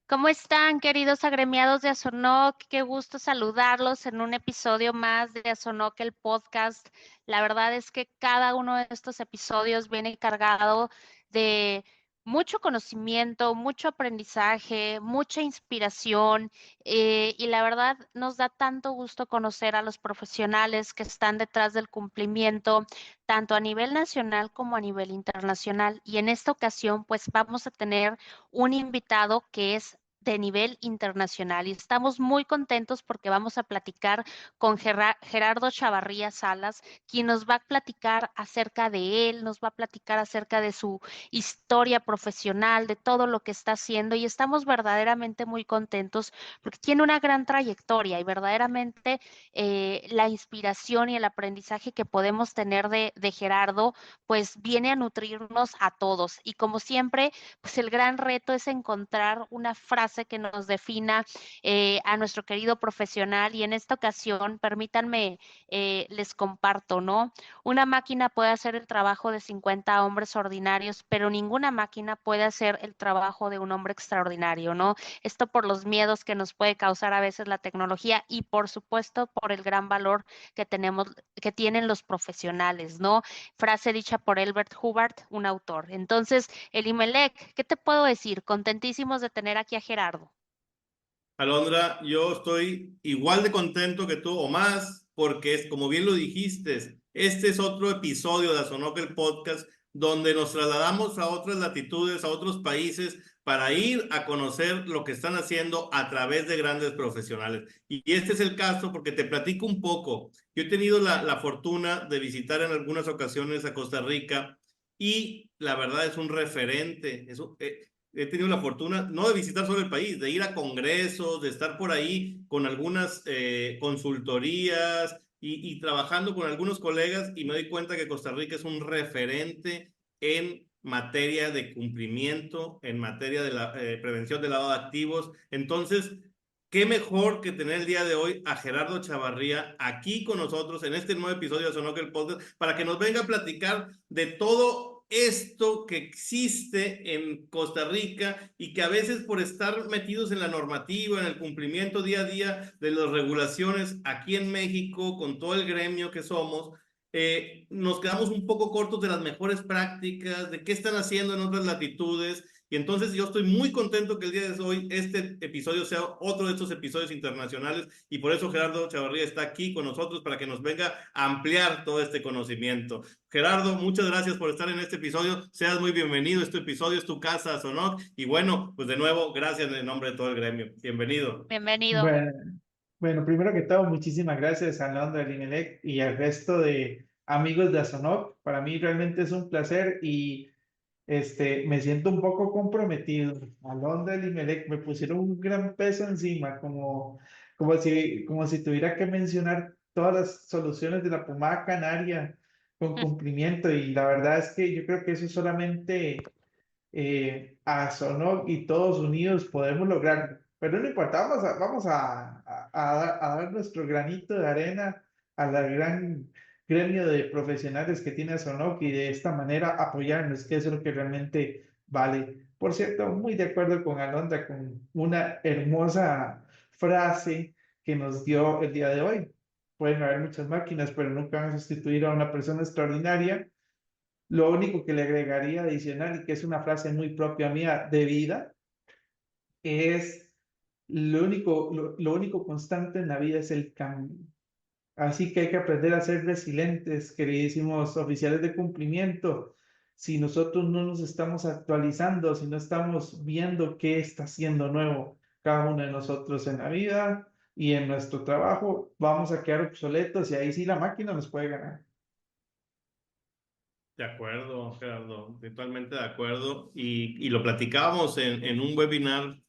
¿Cómo están, queridos agremiados de Azonoc? Qué gusto saludarlos en un episodio más de Azonoc, el podcast. La verdad es que cada uno de estos episodios viene cargado de mucho conocimiento, mucho aprendizaje, mucha inspiración, y la verdad nos da tanto gusto conocer a los profesionales que están detrás del cumplimiento, tanto a nivel nacional como a nivel internacional. Y en esta ocasión, pues vamos a tener un invitado que es de nivel internacional y estamos muy contentos porque vamos a platicar con Gerardo Chavarría Salas, quien nos va a platicar acerca de él, nos va a platicar acerca de su historia profesional, de todo lo que está haciendo y estamos verdaderamente muy contentos porque tiene una gran trayectoria y verdaderamente la inspiración y el aprendizaje que podemos tener de Gerardo pues viene a nutrirnos a todos y como siempre pues el gran reto es encontrar una frase que nos defina a nuestro querido profesional y en esta ocasión, permítanme, les comparto, ¿no? Una máquina puede hacer el trabajo de 50 hombres ordinarios, pero ninguna máquina puede hacer el trabajo de un hombre extraordinario, ¿no? Esto por los miedos que nos puede causar a veces la tecnología y por supuesto por el gran valor que tenemos, que tienen los profesionales, ¿no? Frase dicha por Elbert Hubbard, un autor. Entonces, Elimelech, ¿qué te puedo decir? Contentísimos de tener aquí a Gerardo. Alondra, yo estoy igual de contento que tú o más, porque es como bien lo dijiste, este es otro episodio de Azonoc el podcast, donde nos trasladamos a otras latitudes, a otros países, para ir a conocer lo que están haciendo a través de grandes profesionales. Y este es el caso porque te platico un poco. Yo he tenido la fortuna de visitar en algunas ocasiones a Costa Rica y la verdad es un referente. He tenido la fortuna no de visitar solo el país, de ir a congresos, de estar por ahí con algunas consultorías y trabajando con algunos colegas y me doy cuenta que Costa Rica es un referente en materia de cumplimiento, en materia de la prevención del lavado de activos. Entonces, qué mejor que tener el día de hoy a Gerardo Chavarría aquí con nosotros en este nuevo episodio de Sonoc el Podcast para que nos venga a platicar de todo esto que existe en Costa Rica y que a veces por estar metidos en la normativa, en el cumplimiento día a día de las regulaciones aquí en México, con todo el gremio que somos, nos quedamos un poco cortos de las mejores prácticas, de qué están haciendo en otras latitudes. Y entonces yo estoy muy contento que el día de hoy este episodio sea otro de estos episodios internacionales y por eso Gerardo Chavarría está aquí con nosotros para que nos venga a ampliar todo este conocimiento. Gerardo, muchas gracias por estar en este episodio. Seas muy bienvenido. Este episodio es tu casa, Sonoc. Y bueno, pues de nuevo, gracias en nombre de todo el gremio. Bienvenido. Bienvenido. Bueno, bueno, primero que todo, muchísimas gracias a Alondra Limelec y al resto de amigos de Azonoc. Para mí realmente es un placer y me siento un poco comprometido. Alondra Limelec me pusieron un gran peso encima, como si tuviera que mencionar todas las soluciones de la pomada canaria con cumplimiento. Y la verdad es que yo creo que eso solamente a Sonok y todos unidos podemos lograrlo. Pero no importa, vamos a dar nuestro granito de arena a la gran gremio de profesionales que tiene Sonok y de esta manera apoyarnos, que eso es lo que realmente vale. Por cierto, muy de acuerdo con Alondra, con una hermosa frase que nos dio el día de hoy. Pueden haber muchas máquinas, pero nunca van a sustituir a una persona extraordinaria. Lo único que le agregaría adicional, y que es una frase muy propia mía de vida, es lo único constante en la vida es el cambio. Así que hay que aprender a ser resilientes, queridísimos oficiales de cumplimiento. Si nosotros no nos estamos actualizando, si no estamos viendo qué está haciendo nuevo cada uno de nosotros en la vida y en nuestro trabajo, vamos a quedar obsoletos y ahí sí la máquina nos puede ganar. De acuerdo, Gerardo, totalmente de acuerdo. Y lo platicábamos en un webinar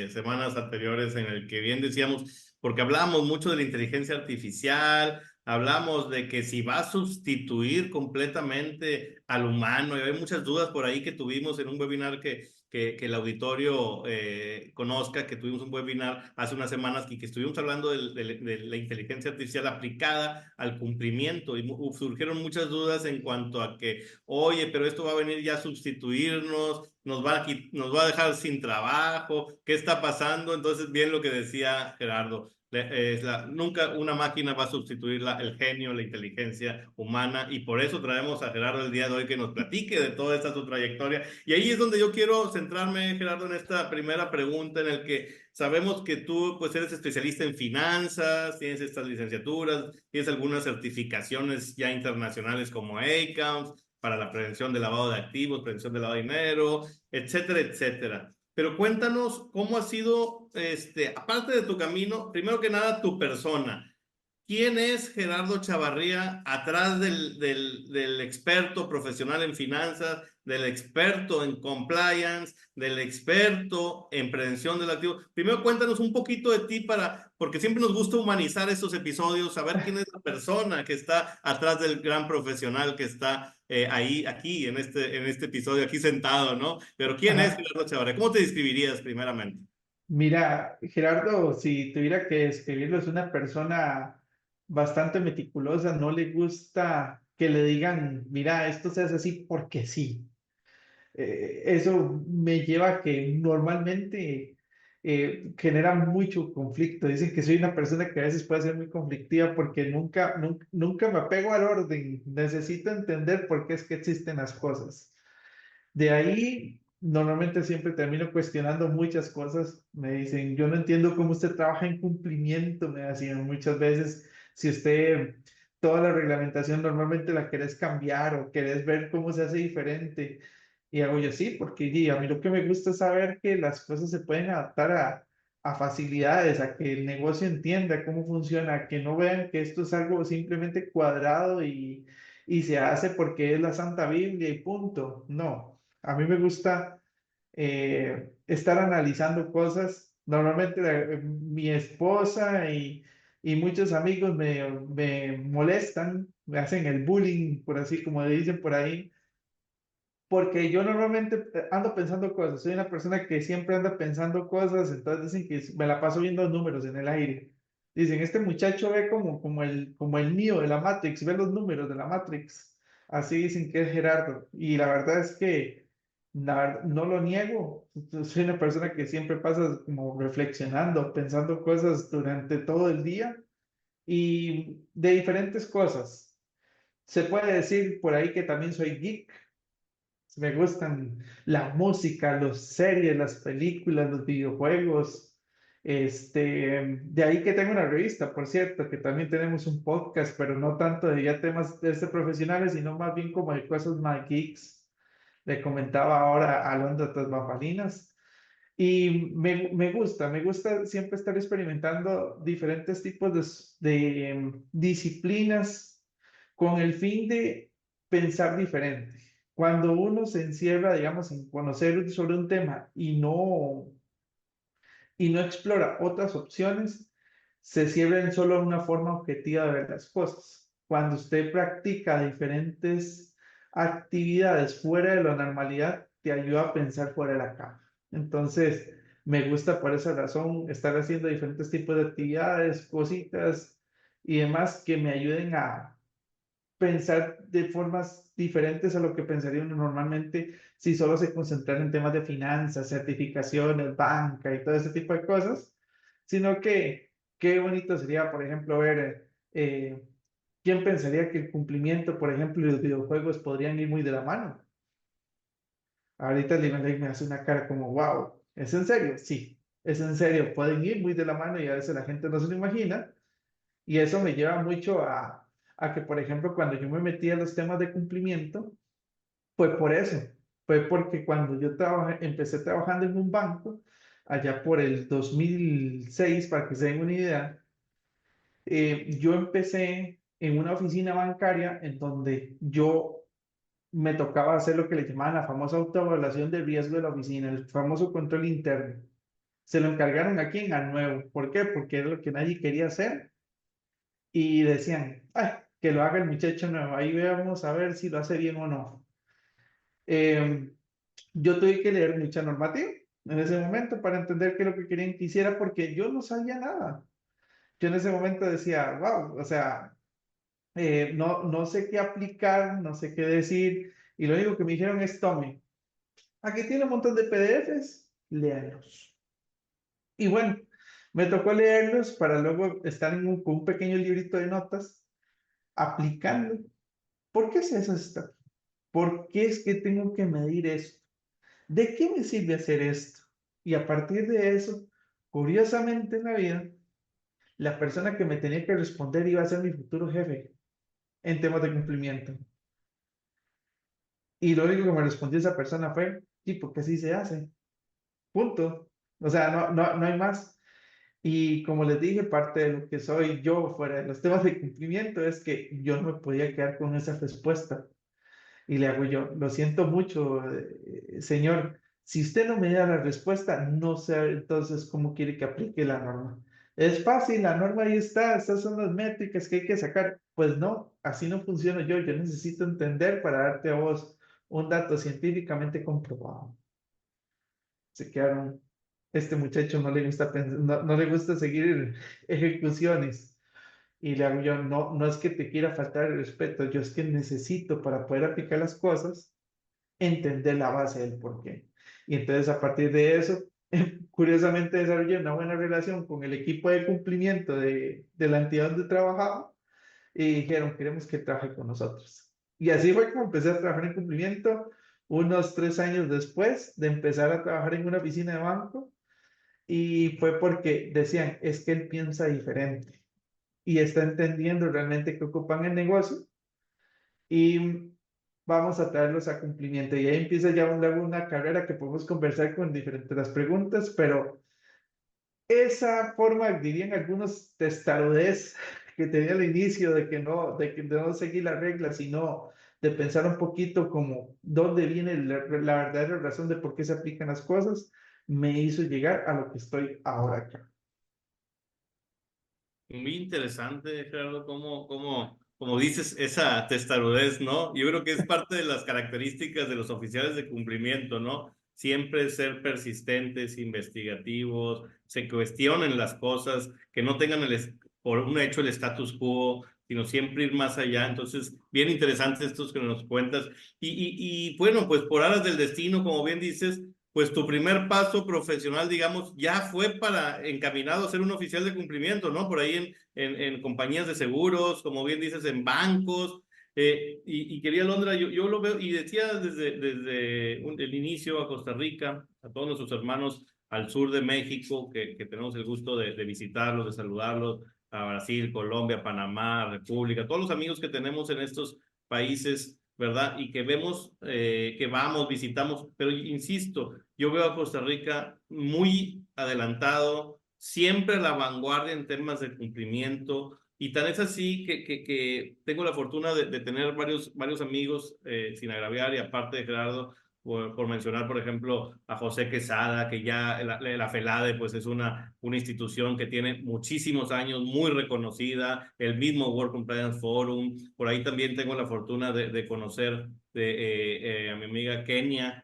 semanas anteriores en el que bien decíamos, porque hablábamos mucho de la inteligencia artificial, hablamos de que si va a sustituir completamente al humano, y hay muchas dudas por ahí que tuvimos en un webinar que el auditorio conozca que tuvimos un webinar hace unas semanas y que estuvimos hablando de la inteligencia artificial aplicada al cumplimiento y surgieron muchas dudas en cuanto a que, oye, pero esto va a venir ya a sustituirnos, nos va a dejar sin trabajo, ¿qué está pasando? Entonces, bien lo que decía Gerardo. Nunca una máquina va a sustituir el genio, la inteligencia humana, y por eso traemos a Gerardo el día de hoy que nos platique de toda esta su trayectoria. Y ahí es donde yo quiero centrarme, Gerardo, en esta primera pregunta, en el que sabemos que tú pues eres especialista en finanzas, tienes estas licenciaturas, tienes algunas certificaciones ya internacionales como ACAMS para la prevención del lavado de activos, prevención del lavado de dinero, etcétera, etcétera. Pero cuéntanos cómo ha sido, aparte de tu camino, primero que nada, tu persona. ¿Quién es Gerardo Chavarría atrás del experto profesional en finanzas, del experto en compliance, del experto en prevención del activo? Primero cuéntanos un poquito de ti porque siempre nos gusta humanizar estos episodios, saber quién es la persona que está atrás del gran profesional que está aquí, en este episodio, aquí sentado, ¿no? Pero ¿quién es Ajá. Gerardo Chavarría? ¿Cómo te describirías primeramente? Mira, Gerardo, si tuviera que describirlo, es una persona bastante meticulosa, no le gusta que le digan, mira, esto se hace así porque sí. Eso me lleva a que normalmente genera mucho conflicto. Dicen que soy una persona que a veces puede ser muy conflictiva porque nunca me apego al orden. Necesito entender por qué es que existen las cosas. De ahí, normalmente siempre termino cuestionando muchas cosas. Me dicen, yo no entiendo cómo usted trabaja en cumplimiento, me decían muchas veces, si usted toda la reglamentación normalmente la querés cambiar o querés ver cómo se hace diferente. Y hago yo sí, porque a mí lo que me gusta es saber que las cosas se pueden adaptar a facilidades, a que el negocio entienda cómo funciona, que no vean que esto es algo simplemente cuadrado y se hace porque es la Santa Biblia y punto. No, a mí me gusta estar analizando cosas. Normalmente mi esposa y muchos amigos me molestan, me hacen el bullying, por así como dicen por ahí, porque yo normalmente ando pensando cosas. Soy una persona que siempre anda pensando cosas, entonces dicen que me la paso viendo números en el aire. Dicen, este muchacho ve como el mío de la Matrix, ve los números de la Matrix. Así dicen que es Gerardo. Y la verdad es que no lo niego. Soy una persona que siempre pasa como reflexionando, pensando cosas durante todo el día y de diferentes cosas. Se puede decir por ahí que también soy geek. Me gustan la música, las series, las películas, los videojuegos. De ahí que tengo una revista, por cierto, que también tenemos un podcast, pero no tanto de ya temas profesionales, sino más bien como de cosas más geeks. Le comentaba ahora a Londra tras bambalinas. Y me gusta siempre estar experimentando diferentes tipos de disciplinas con el fin de pensar diferente. Cuando uno se encierra, digamos, en conocer sobre un tema y no explora otras opciones, se cierra en solo una forma objetiva de ver las cosas. Cuando usted practica diferentes actividades fuera de la normalidad, te ayuda a pensar fuera de la caja. Entonces, me gusta por esa razón estar haciendo diferentes tipos de actividades, cositas y demás que me ayuden a pensar de formas diferentes a lo que pensaría uno normalmente si solo se concentrara en temas de finanzas, certificaciones, banca y todo ese tipo de cosas, sino que qué bonito sería, por ejemplo, ver quién pensaría que el cumplimiento, por ejemplo, y los videojuegos podrían ir muy de la mano. Ahorita Link me hace una cara como, wow, ¿es en serio? Sí, es en serio, pueden ir muy de la mano y a veces la gente no se lo imagina. Y eso me lleva mucho a que, por ejemplo, cuando yo me metí a los temas de cumplimiento, fue por eso. Fue porque cuando yo empecé trabajando en un banco, allá por el 2006, para que se den una idea, yo empecé en una oficina bancaria en donde yo me tocaba hacer lo que le llamaban la famosa autoevaluación de riesgo de la oficina, el famoso control interno. Se lo encargaron aquí en Al Nuevo. ¿Por qué? Porque era lo que nadie quería hacer y decían, ay, que lo haga el muchacho nuevo, ahí veamos a ver si lo hace bien o no. Yo tuve que leer mucha normativa en ese momento para entender qué es lo que querían que hiciera porque yo no sabía nada. Yo en ese momento decía, wow, o sea, no sé qué aplicar, no sé qué decir, y lo único que me dijeron es, tome, aquí tiene un montón de PDFs, léalos. Y bueno, me tocó leerlos para luego estar con un pequeño librito de notas, aplicando. ¿Por qué es eso esto? ¿Por qué es que tengo que medir esto? ¿De qué me sirve hacer esto? Y a partir de eso, curiosamente en la vida, la persona que me tenía que responder iba a ser mi futuro jefe en temas de cumplimiento. Y lo único que me respondió esa persona fue, sí, porque así se hace. Punto. O sea, no hay más. Y como les dije, parte de lo que soy yo fuera de los temas de cumplimiento es que yo no me podía quedar con esa respuesta. Y le hago yo, lo siento mucho, señor, si usted no me da la respuesta, no sé entonces cómo quiere que aplique la norma. Es fácil, la norma ahí está, estas son las métricas que hay que sacar. Pues no, así no funciona yo necesito entender para darte a vos un dato científicamente comprobado. Se quedaron, este muchacho no le gusta, no le gusta seguir ejecuciones. Y le hago yo, no es que te quiera faltar el respeto, yo es que necesito para poder aplicar las cosas entender la base del por qué. Y entonces a partir de eso, curiosamente desarrollé una buena relación con el equipo de cumplimiento de la entidad donde trabajaba y dijeron, queremos que trabaje con nosotros. Y así fue como empecé a trabajar en cumplimiento unos 3 años después de empezar a trabajar en una oficina de banco y fue porque decían, es que él piensa diferente y está entendiendo realmente qué ocupan el negocio y vamos a traerlos a cumplimiento. Y ahí empieza ya una carrera que podemos conversar con diferentes las preguntas, pero esa forma, dirían algunos, testarudez que tenía al inicio de no seguir las reglas, sino de pensar un poquito como dónde viene la verdadera razón de por qué se aplican las cosas, me hizo llegar a lo que estoy ahora acá. Muy interesante, Gerardo, como dices, esa testarudez, ¿no? Yo creo que es parte de las características de los oficiales de cumplimiento, ¿no? Siempre ser persistentes, investigativos, se cuestionen las cosas, que no tengan por un hecho el status quo, sino siempre ir más allá. Entonces, bien interesantes estos que nos cuentas. Y bueno, pues por aras del destino, como bien dices, pues tu primer paso profesional, digamos, ya fue encaminado a ser un oficial de cumplimiento, ¿no? Por ahí en compañías de seguros, como bien dices, en bancos. Y quería, Londra, yo lo veo, y decía desde el inicio a Costa Rica, a todos nuestros hermanos al sur de México, que tenemos el gusto de visitarlos, de saludarlos, a Brasil, Colombia, Panamá, República, todos los amigos que tenemos en estos países, ¿verdad? Y que vemos, que vamos, visitamos, pero insisto, yo veo a Costa Rica muy adelantado, siempre a la vanguardia en temas de cumplimiento, y tan es así que tengo la fortuna de tener varios amigos, sin agraviar, y aparte de Gerardo, por mencionar, por ejemplo, a José Quesada, que ya la FELADE pues es una institución que tiene muchísimos años, muy reconocida, el mismo World Compliance Forum. Por ahí también tengo la fortuna de conocer a mi amiga Kenia,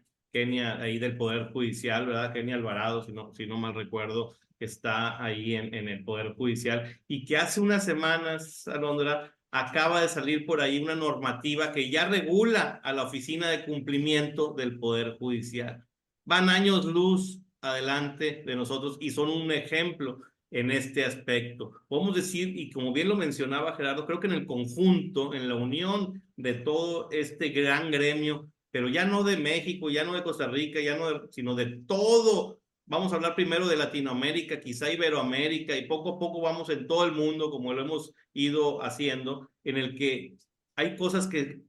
ahí del Poder Judicial, ¿verdad? Kenia Alvarado, si no mal recuerdo, que está ahí en el Poder Judicial, y que hace unas semanas, Alondra, acaba de salir por ahí una normativa que ya regula a la Oficina de Cumplimiento del Poder Judicial. Van años luz adelante de nosotros y son un ejemplo en este aspecto. Podemos decir, y como bien lo mencionaba Gerardo, creo que en el conjunto, en la unión de todo este gran gremio, pero ya no de México, ya no de Costa Rica, sino de todo. Vamos a hablar primero de Latinoamérica, quizá Iberoamérica, y poco a poco vamos en todo el mundo, como lo hemos ido haciendo, en el que hay cosas que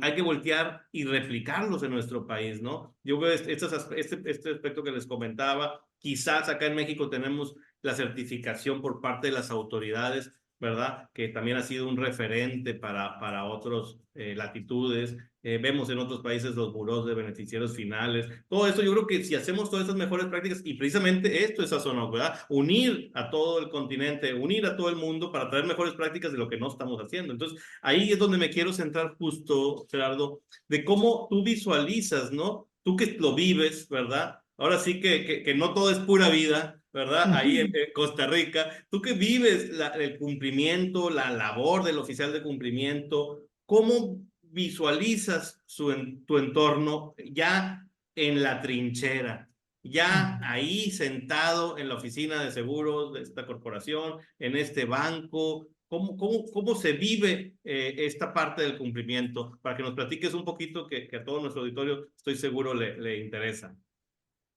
hay que voltear y replicarlos en nuestro país, ¿no? Yo veo este aspecto que les comentaba. Quizás acá en México tenemos la certificación por parte de las autoridades, ¿verdad? Que también ha sido un referente para otras latitudes. Vemos en otros países los burós de beneficiarios finales. Todo esto, yo creo que si hacemos todas estas mejores prácticas, y precisamente esto es ASONOC, ¿verdad? Unir a todo el continente, unir a todo el mundo para traer mejores prácticas de lo que no estamos haciendo. Entonces, ahí es donde me quiero centrar justo, Gerardo, de cómo tú visualizas, ¿no? tú que lo vives, ¿verdad? Ahora sí que no todo es pura vida, ¿verdad? Ahí en Costa Rica, tú que vives el cumplimiento, la labor del oficial de cumplimiento, ¿cómo visualizas tu entorno ya en la trinchera? Ya ahí sentado en la oficina de seguros de esta corporación, en este banco, ¿cómo se vive esta parte del cumplimiento? Para que nos platiques un poquito que a todo nuestro auditorio estoy seguro le interesa.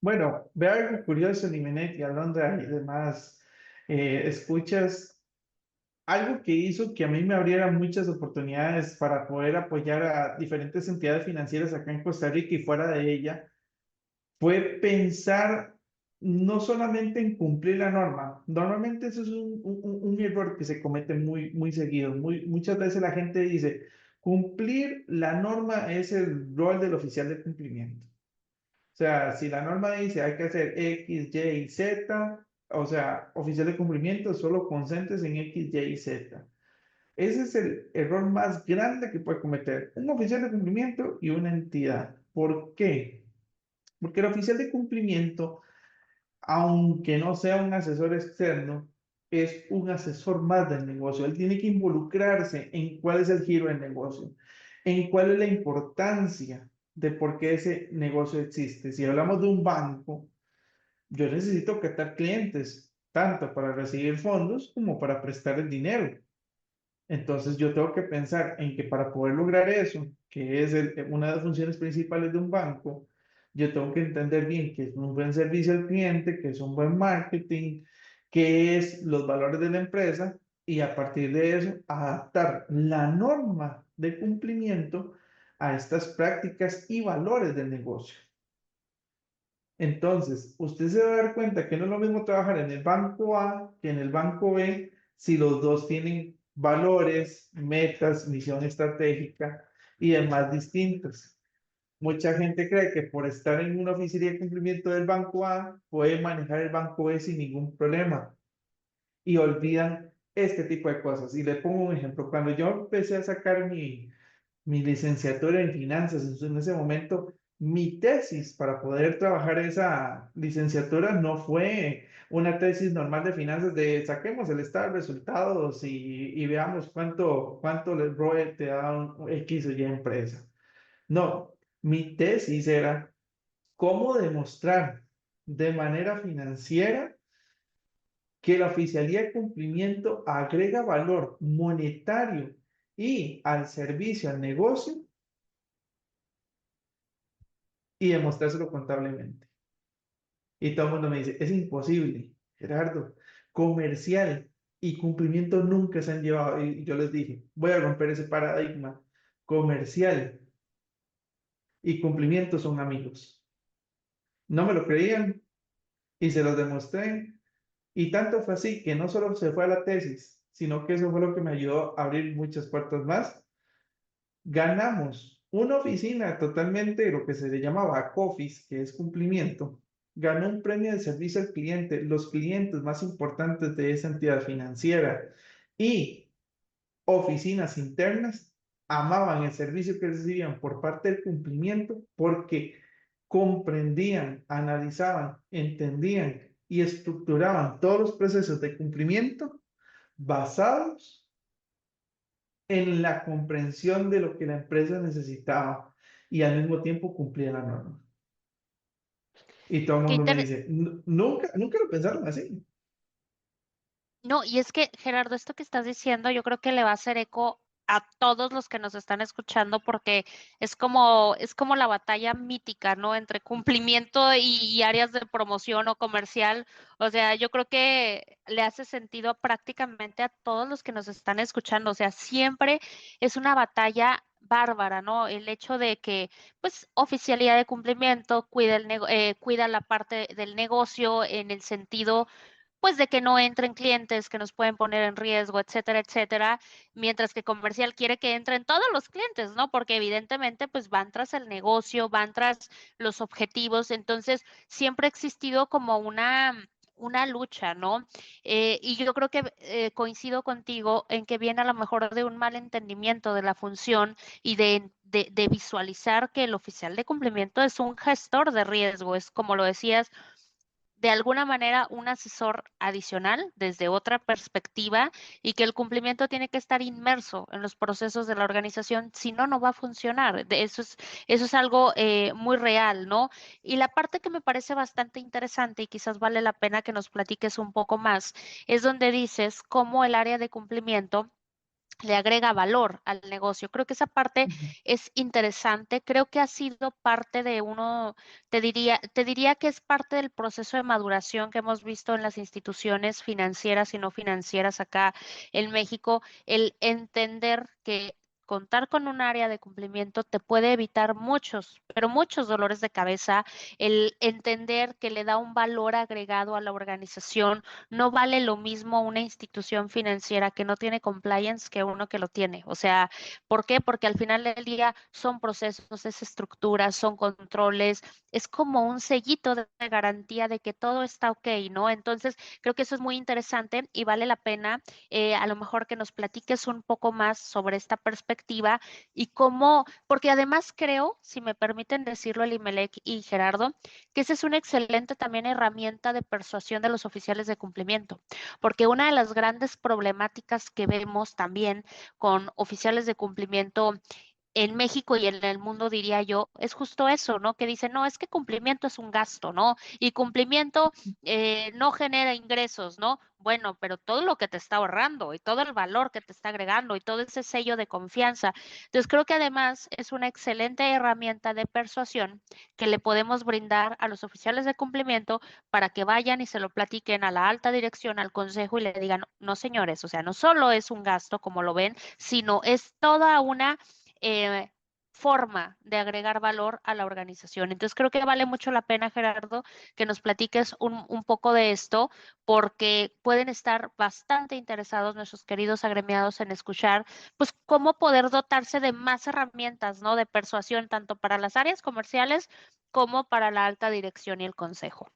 Bueno, ve algo curioso, Limenet y Alondra y demás. Escuchas algo que hizo que a mí me abriera muchas oportunidades para poder apoyar a diferentes entidades financieras acá en Costa Rica y fuera de ella, fue pensar no solamente en cumplir la norma. Normalmente eso es un error que se comete muy seguido. Muchas veces la gente dice, cumplir la norma es el rol del oficial de cumplimiento. O sea, si la norma dice hay que hacer X, Y, Z, o sea, oficial de cumplimiento, solo concentres en X, Y y Z. Ese es el error más grande que puede cometer un oficial de cumplimiento y una entidad. ¿Por qué? Porque el oficial de cumplimiento, aunque no sea un asesor externo, es un asesor más del negocio. Él tiene que involucrarse en cuál es el giro del negocio, en cuál es la importancia de por qué ese negocio existe. Si hablamos de un banco, yo necesito captar clientes, tanto para recibir fondos como para prestar el dinero. Entonces yo tengo que pensar en que para poder lograr eso, que es una de las funciones principales de un banco, yo tengo que entender bien qué es un buen servicio al cliente, qué es un buen marketing, qué es los valores de la empresa y a partir de eso adaptar la norma de cumplimiento a estas prácticas y valores del negocio. Entonces, usted se va a dar cuenta que no es lo mismo trabajar en el banco A que en el banco B si los dos tienen valores, metas, misión estratégica y demás distintos. Mucha gente cree que por estar en una oficina de cumplimiento del banco A puede manejar el banco B sin ningún problema y olvidan este tipo de cosas. Y le pongo un ejemplo. Cuando yo empecé a sacar mi licenciatura en finanzas, en ese momento, mi tesis para poder trabajar esa licenciatura no fue una tesis normal de finanzas de saquemos el estado de resultados y veamos cuánto el ROE te da un X o Y empresa. No, mi tesis era cómo demostrar de manera financiera que la oficialía de cumplimiento agrega valor monetario y al servicio al negocio y demostrárselo contablemente. Y todo el mundo me dice, es imposible, Gerardo, comercial y cumplimiento nunca se han llevado. Y yo les dije, voy a romper ese paradigma. Comercial y cumplimiento son amigos. No me lo creían y se los demostré. Y tanto fue así que no solo se fue a la tesis, sino que eso fue lo que me ayudó a abrir muchas puertas más. Ganamos una oficina totalmente, lo que se le llama back office, que es cumplimiento, ganó un premio de servicio al cliente, los clientes más importantes de esa entidad financiera y oficinas internas amaban el servicio que recibían por parte del cumplimiento porque comprendían, analizaban, entendían y estructuraban todos los procesos de cumplimiento basados en la comprensión de lo que la empresa necesitaba y al mismo tiempo cumplía la norma. Y todo el Qué mundo me inter- dice, nunca lo pensaron así. No, y es que, Gerardo, esto que estás diciendo, yo creo que le va a hacer eco a todos los que nos están escuchando, porque es como la batalla mítica, ¿no? Entre cumplimiento y áreas de promoción o comercial. O sea, yo creo que le hace sentido prácticamente a todos los que nos están escuchando. O sea, siempre es una batalla bárbara, ¿no? El hecho de que, pues, oficialidad de cumplimiento cuida la parte del negocio en el sentido pues de que no entren clientes que nos pueden poner en riesgo, etcétera, etcétera, mientras que comercial quiere que entren todos los clientes, ¿no? Porque evidentemente pues van tras el negocio, van tras los objetivos, entonces siempre ha existido como una lucha, ¿no? Y yo creo que coincido contigo en que viene a lo mejor de un mal entendimiento de la función y de visualizar que el oficial de cumplimiento es un gestor de riesgo, es como lo decías, de alguna manera un asesor adicional desde otra perspectiva y que el cumplimiento tiene que estar inmerso en los procesos de la organización, si no, no va a funcionar. Eso es algo muy real, ¿no? Y la parte que me parece bastante interesante y quizás vale la pena que nos platiques un poco más, es donde dices cómo el área de cumplimiento le agrega valor al negocio. Creo que esa parte Ujú. es interesante. Creo que ha sido parte de uno, te diría que es parte del proceso de maduración que hemos visto en las instituciones financieras y no financieras acá en México, el entender que contar con un área de cumplimiento te puede evitar muchos, pero muchos dolores de cabeza, el entender que le da un valor agregado a la organización. No vale lo mismo una institución financiera que no tiene compliance que uno que lo tiene. O sea, ¿por qué? Porque al final del día son procesos, es estructuras, son controles, es como un sellito de garantía de que todo está ok, ¿no? Entonces, creo que eso es muy interesante y vale la pena a lo mejor que nos platiques un poco más sobre esta perspectiva y cómo, porque además creo, si me permiten decirlo, Elimelech y Gerardo, que esa es una excelente también herramienta de persuasión de los oficiales de cumplimiento, porque una de las grandes problemáticas que vemos también con oficiales de cumplimiento en México y en el mundo, diría yo, es justo eso, ¿no? Que dicen, no, es que cumplimiento es un gasto, ¿no? Y cumplimiento no genera ingresos, ¿no? Bueno, pero todo lo que te está ahorrando y todo el valor que te está agregando y todo ese sello de confianza. Entonces, creo que además es una excelente herramienta de persuasión que le podemos brindar a los oficiales de cumplimiento para que vayan y se lo platiquen a la alta dirección, al consejo y le digan, no, señores, o sea, no solo es un gasto como lo ven, sino es toda una eh, forma de agregar valor a la organización. Entonces creo que vale mucho la pena, Gerardo, que nos platiques un poco de esto, porque pueden estar bastante interesados nuestros queridos agremiados en escuchar, pues cómo poder dotarse de más herramientas, ¿no? De persuasión, tanto para las áreas comerciales como para la alta dirección y el consejo.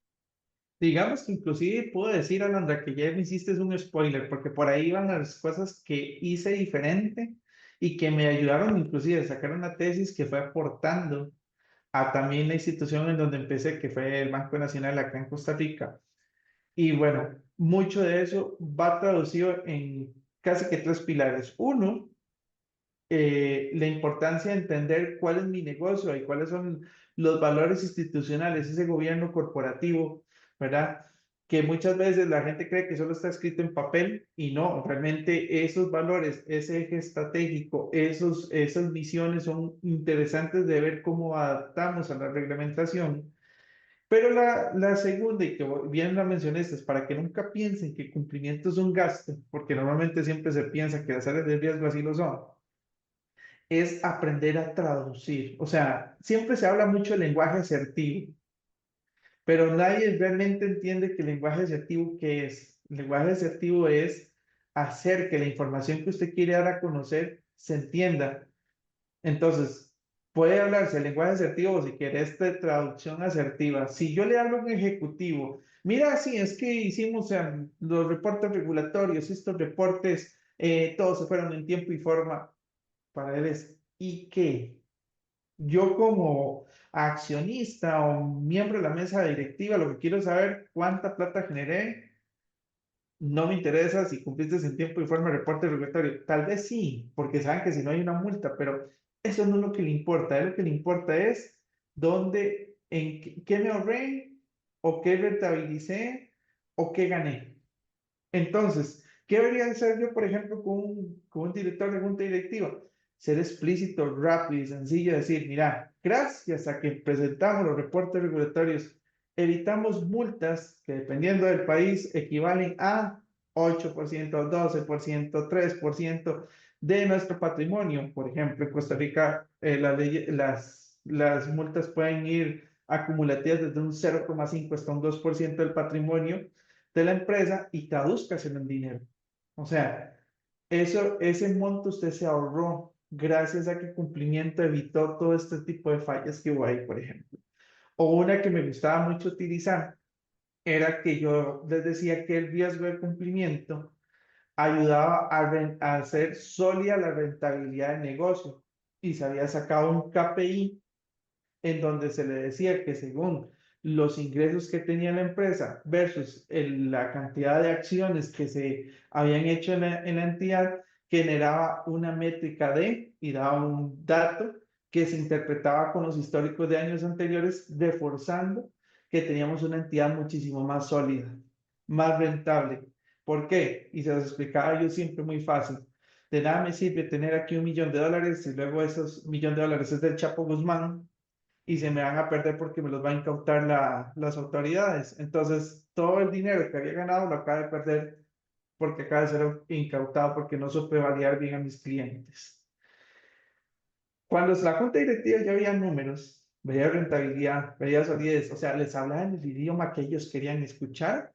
Digamos que inclusive puedo decir, Alondra, que ya me hiciste un spoiler, porque por ahí van las cosas que hice diferente y que me ayudaron inclusive a sacar una tesis que fue aportando a también la institución en donde empecé, que fue el Banco Nacional acá en Costa Rica. Y bueno, mucho de eso va traducido en casi que tres pilares. Uno, la importancia de entender cuál es mi negocio y cuáles son los valores institucionales, ese gobierno corporativo, ¿verdad? Que muchas veces la gente cree que solo está escrito en papel y no, realmente esos valores, ese eje estratégico, esas visiones son interesantes de ver cómo adaptamos a la reglamentación. Pero la segunda, y que bien la mencionaste, es para que nunca piensen que cumplimiento es un gasto, porque normalmente siempre se piensa que las áreas de riesgo así lo son, es aprender a traducir. O sea, siempre se habla mucho del lenguaje asertivo, pero nadie realmente entiende que el lenguaje asertivo, ¿qué es? El lenguaje asertivo es hacer que la información que usted quiere dar a conocer se entienda. Entonces, puede hablarse el lenguaje asertivo o si quiere esta traducción asertiva. Si yo le hablo a un ejecutivo, mira, sí, es que hicimos los reportes regulatorios, estos reportes, todos se fueron en tiempo y forma para él es, ¿y qué? Yo como accionista o miembro de la mesa directiva, lo que quiero saber cuánta plata generé, no me interesa si cumpliste en tiempo y forma el reporte regulatorio. Tal vez sí, porque saben que si no hay una multa, pero eso no es lo que le importa. A él lo que le importa es dónde, en qué me ahorré, o qué rentabilicé, o qué gané. Entonces, ¿qué debería hacer yo, por ejemplo, con un director de junta directiva? Ser explícito, rápido y sencillo, decir, mira, gracias a que presentamos los reportes regulatorios, evitamos multas que dependiendo del país equivalen a 8%, 12%, 3% de nuestro patrimonio. Por ejemplo, en Costa Rica las multas pueden ir acumulativas desde un 0,5 hasta un 2% del patrimonio de la empresa y tradúzcaselo en dinero. O sea, ese monto usted se ahorró gracias a que cumplimiento evitó todo este tipo de fallas que hubo ahí, por ejemplo. O una que me gustaba mucho utilizar era que yo les decía que el riesgo de cumplimiento ayudaba a hacer sólida la rentabilidad del negocio y se había sacado un KPI en donde se le decía que según los ingresos que tenía la empresa versus la cantidad de acciones que se habían hecho en la entidad, generaba una métrica y daba un dato que se interpretaba con los históricos de años anteriores, reforzando que teníamos una entidad muchísimo más sólida, más rentable. ¿Por qué? Y se los explicaba yo siempre muy fácil. De nada me sirve tener aquí $1.000.000 y luego esos $1.000.000 es del Chapo Guzmán y se me van a perder porque me los va a incautar las autoridades. Entonces, todo el dinero que había ganado lo acabo de perder porque acaba de ser incautado porque no supe validar bien a mis clientes. Cuando la junta directiva ya veía números, veía rentabilidad, veía solidez, o sea, les hablaba en el idioma que ellos querían escuchar.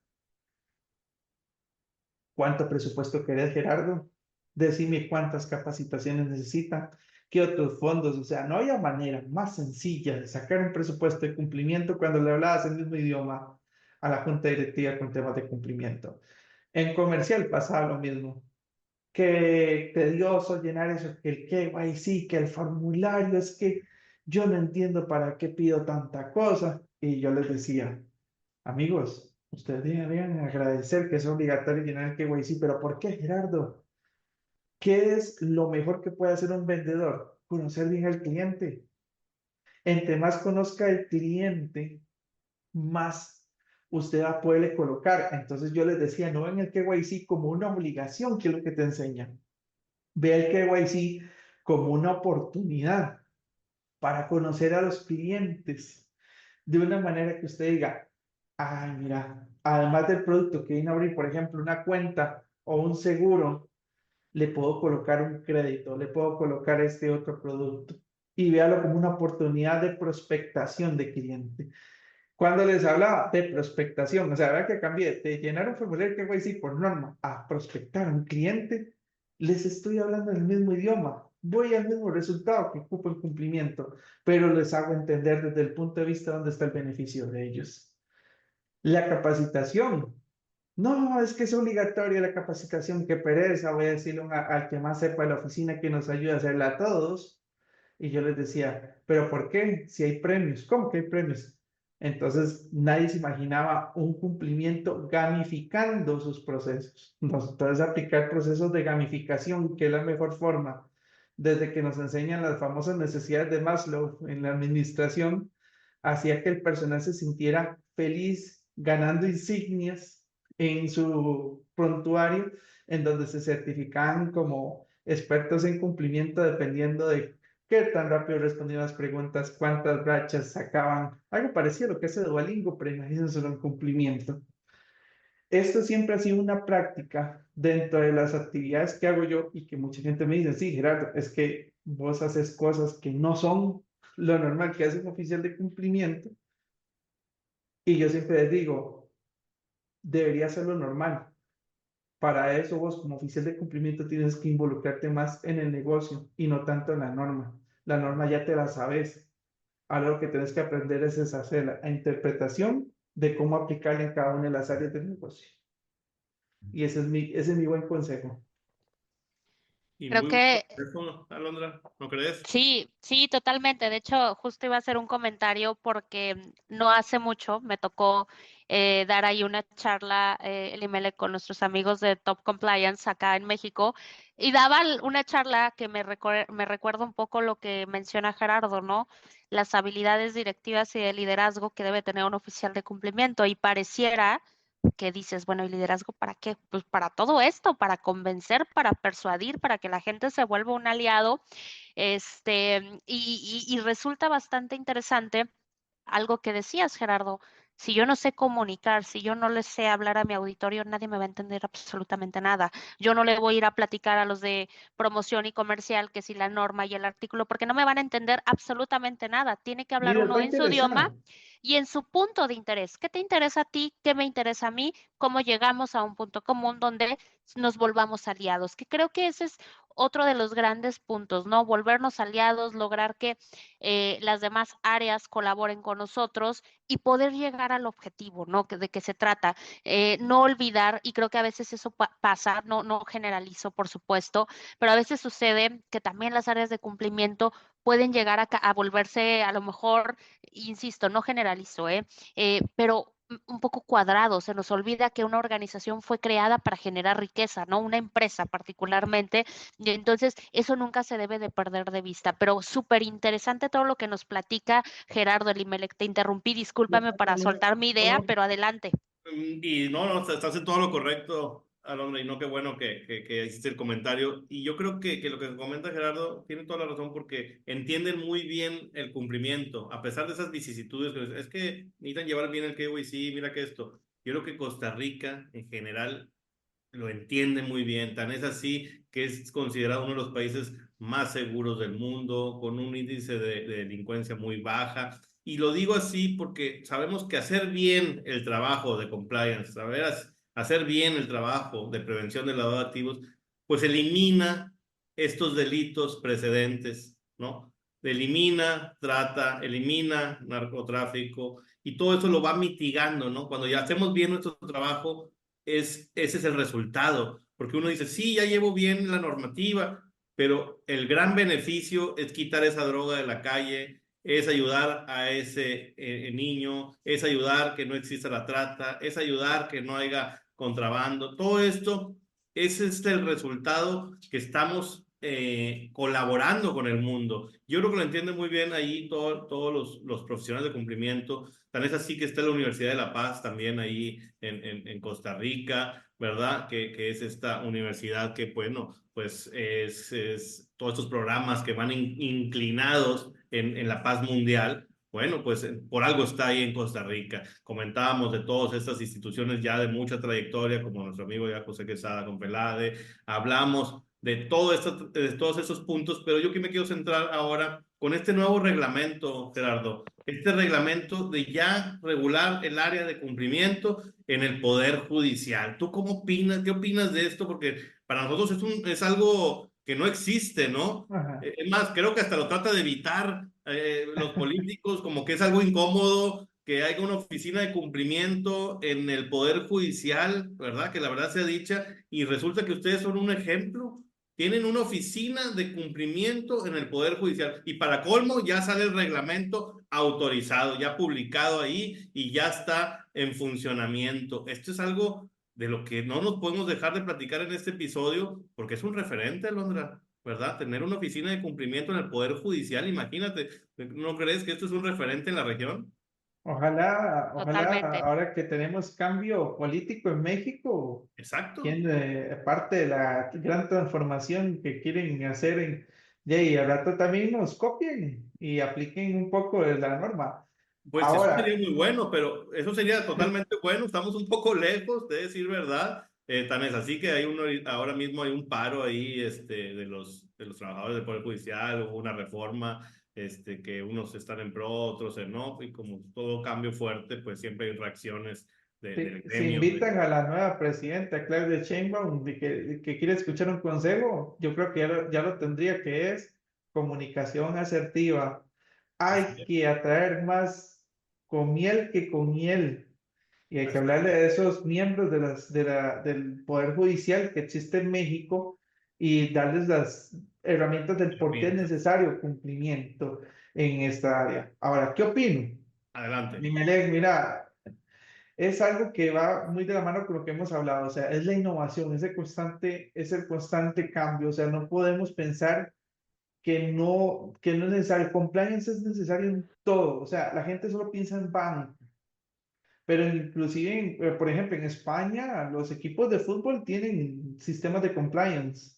¿Cuánto presupuesto querés, Gerardo? Decime cuántas capacitaciones necesitan, qué otros fondos. O sea, no había manera más sencilla de sacar un presupuesto de cumplimiento cuando le hablabas el mismo idioma a la junta directiva con temas de cumplimiento. En comercial pasaba lo mismo. Qué tedioso llenar eso, que el KYC, que el formulario, es que yo no entiendo para qué pido tanta cosa. Y yo les decía, amigos, ustedes deberían agradecer que es obligatorio llenar el KYC, pero ¿por qué, Gerardo? ¿Qué es lo mejor que puede hacer un vendedor? Conocer bien al cliente. Entre más conozca el cliente, más usted va a poderle colocar. Entonces yo les decía, no ven el KYC como una obligación, que es lo que te enseñan. Ve el KYC como una oportunidad para conocer a los clientes de una manera que usted diga, ay, mira, además del producto que viene a abrir, por ejemplo, una cuenta o un seguro, le puedo colocar un crédito, le puedo colocar este otro producto y véalo como una oportunidad de prospectación de cliente. Cuando les hablaba de prospectación, o sea, ahora que cambié de llenar un formulario que voy a decir por norma a prospectar a un cliente, les estoy hablando en el mismo idioma, voy al mismo resultado que ocupo el cumplimiento, pero les hago entender desde el punto de vista dónde está el beneficio de ellos. La capacitación. No, es que es obligatoria la capacitación, qué pereza, voy a decirle al que más sepa de la oficina que nos ayude a hacerla a todos. Y yo les decía, ¿pero por qué? Si hay premios, ¿cómo que hay premios? Entonces nadie se imaginaba un cumplimiento gamificando sus procesos. Entonces aplicar procesos de gamificación, que es la mejor forma, desde que nos enseñan las famosas necesidades de Maslow en la administración, hacía que el personal se sintiera feliz ganando insignias en su prontuario, en donde se certificaban como expertos en cumplimiento dependiendo de qué tan rápido respondían las preguntas, cuántas rachas sacaban, algo parecido a lo que hace Duolingo, pero imagínense en cumplimiento. Esto siempre ha sido una práctica dentro de las actividades que hago yo y que mucha gente me dice, sí, Gerardo, es que vos haces cosas que no son lo normal que hace un oficial de cumplimiento. Y yo siempre les digo, debería ser lo normal. Para eso vos como oficial de cumplimiento tienes que involucrarte más en el negocio y no tanto en la norma. La norma ya te la sabes. Algo que tienes que aprender es hacer la interpretación de cómo aplicarla en cada una de las áreas del negocio. Y ese es mi buen consejo. Y Creo muy que bueno, Alondra, ¿no crees? sí, sí, totalmente. De hecho, justo iba a hacer un comentario porque no hace mucho me tocó dar ahí una charla, el IMELE, con nuestros amigos de Top Compliance acá en México, y daba una charla que me recuerda un poco lo que menciona Gerardo, ¿no? Las habilidades directivas y de liderazgo que debe tener un oficial de cumplimiento, y pareciera que dices, bueno, ¿y liderazgo para qué? Pues para todo esto, para convencer, para persuadir, para que la gente se vuelva un aliado. Y resulta bastante interesante algo que decías, Gerardo. Si yo no sé comunicar, si yo no le sé hablar a mi auditorio, nadie me va a entender absolutamente nada. Yo no le voy a ir a platicar a los de promoción y comercial que si la norma y el artículo, porque no me van a entender absolutamente nada. Tiene que Ni hablar les va uno a en su idioma interesar. y en su punto de interés. ¿Qué te interesa a ti? ¿Qué me interesa a mí? ¿Cómo llegamos a un punto común donde nos volvamos aliados, que creo que ese es otro de los grandes puntos, ¿no? Volvernos aliados, lograr que las demás áreas colaboren con nosotros y poder llegar al objetivo, ¿no? ¿De qué se trata? No olvidar, y creo que a veces eso pasa, no generalizo, por supuesto, pero a veces sucede que también las áreas de cumplimiento pueden llegar a volverse a lo mejor, insisto, no generalizo, pero un poco cuadrado. Se nos olvida que una organización fue creada para generar riqueza, ¿no? Una empresa particularmente. Y entonces, eso nunca se debe de perder de vista. Pero súper interesante todo lo que nos platica Gerardo Elimelech. Te interrumpí, discúlpame para soltar mi idea, No, pero adelante. y no, estás en todo lo correcto, Alondra, y no, qué bueno que hiciste el comentario. Y yo creo que lo que comenta Gerardo tiene toda la razón porque entienden muy bien el cumplimiento, a pesar de esas vicisitudes. Es que necesitan llevar bien el KYC, mira que esto. Yo creo que Costa Rica, en general, lo entiende muy bien. Tan es así que es considerado uno de los países más seguros del mundo, con un índice de delincuencia muy baja. Y lo digo así porque sabemos que hacer bien el trabajo de compliance, hacer bien el trabajo de prevención del lavado de activos, pues elimina estos delitos precedentes, ¿no? Elimina trata, elimina narcotráfico y todo eso lo va mitigando, ¿no? Cuando ya hacemos bien nuestro trabajo, ese es el resultado, porque uno dice, sí, ya llevo bien la normativa, pero el gran beneficio es quitar esa droga de la calle, es ayudar a ese niño, es ayudar que no exista la trata, es ayudar que no haya contrabando. Todo esto es el resultado que estamos colaborando con el mundo. Yo creo que lo entienden muy bien ahí todos los profesionales de cumplimiento. Tan es así que está la Universidad de La Paz también ahí en Costa Rica, ¿verdad? Que es esta universidad que, bueno, pues es todos estos programas que van inclinados en la paz mundial. Bueno, pues por algo está ahí en Costa Rica. Comentábamos de todas estas instituciones ya de mucha trayectoria, como nuestro amigo ya José Quesada con Pelade. Hablamos de todos estos puntos, pero yo que me quiero centrar ahora con este nuevo reglamento, Gerardo, este reglamento de ya regular el área de cumplimiento en el Poder Judicial. ¿Tú cómo opinas? ¿Qué opinas de esto? Porque para nosotros es algo que no existe, ¿no? Ajá. Es más, creo que hasta lo trata de evitar los políticos, como que es algo incómodo que haya una oficina de cumplimiento en el Poder Judicial, ¿verdad? Que la verdad sea dicha, y resulta que ustedes son un ejemplo. Tienen una oficina de cumplimiento en el Poder Judicial y para colmo ya sale el reglamento autorizado, ya publicado ahí y ya está en funcionamiento. Esto es algo de lo que no nos podemos dejar de platicar en este episodio porque es un referente, Alondra, ¿verdad? Tener una oficina de cumplimiento en el Poder Judicial, imagínate, ¿no crees que esto es un referente en la región? Ojalá Totalmente. ahora que tenemos cambio político en México, Exacto. quien parte de la gran transformación que quieren hacer y al rato también nos copien y apliquen un poco de la norma. Pues eso sería Ahora, muy bueno, pero eso sería totalmente bueno. Estamos un poco lejos, de decir verdad. Tan es así que ahora mismo hay un paro ahí de los trabajadores del Poder Judicial, hubo una reforma, que unos están en pro, otros en no, y como todo cambio fuerte, pues siempre hay reacciones del si gremio. invitan a la nueva presidenta, Claudia Sheinbaum, que quiere escuchar un consejo, yo creo que ya lo tendría, que es comunicación asertiva. Hay que atraer más con miel que con miel. Y hay que hablarle a esos miembros del Poder Judicial que existe en México y darles las herramientas del por qué es Herramientas. necesario cumplimiento en esta área. Ahora, ¿qué opino? Adelante. Mira, es algo que va muy de la mano con lo que hemos hablado, o sea, es la innovación, es el constante cambio, o sea, no podemos pensar que no es necesario, compliance es necesario en todo, o sea, la gente solo piensa en banco, pero inclusive, por ejemplo, en España, los equipos de fútbol tienen sistemas de compliance.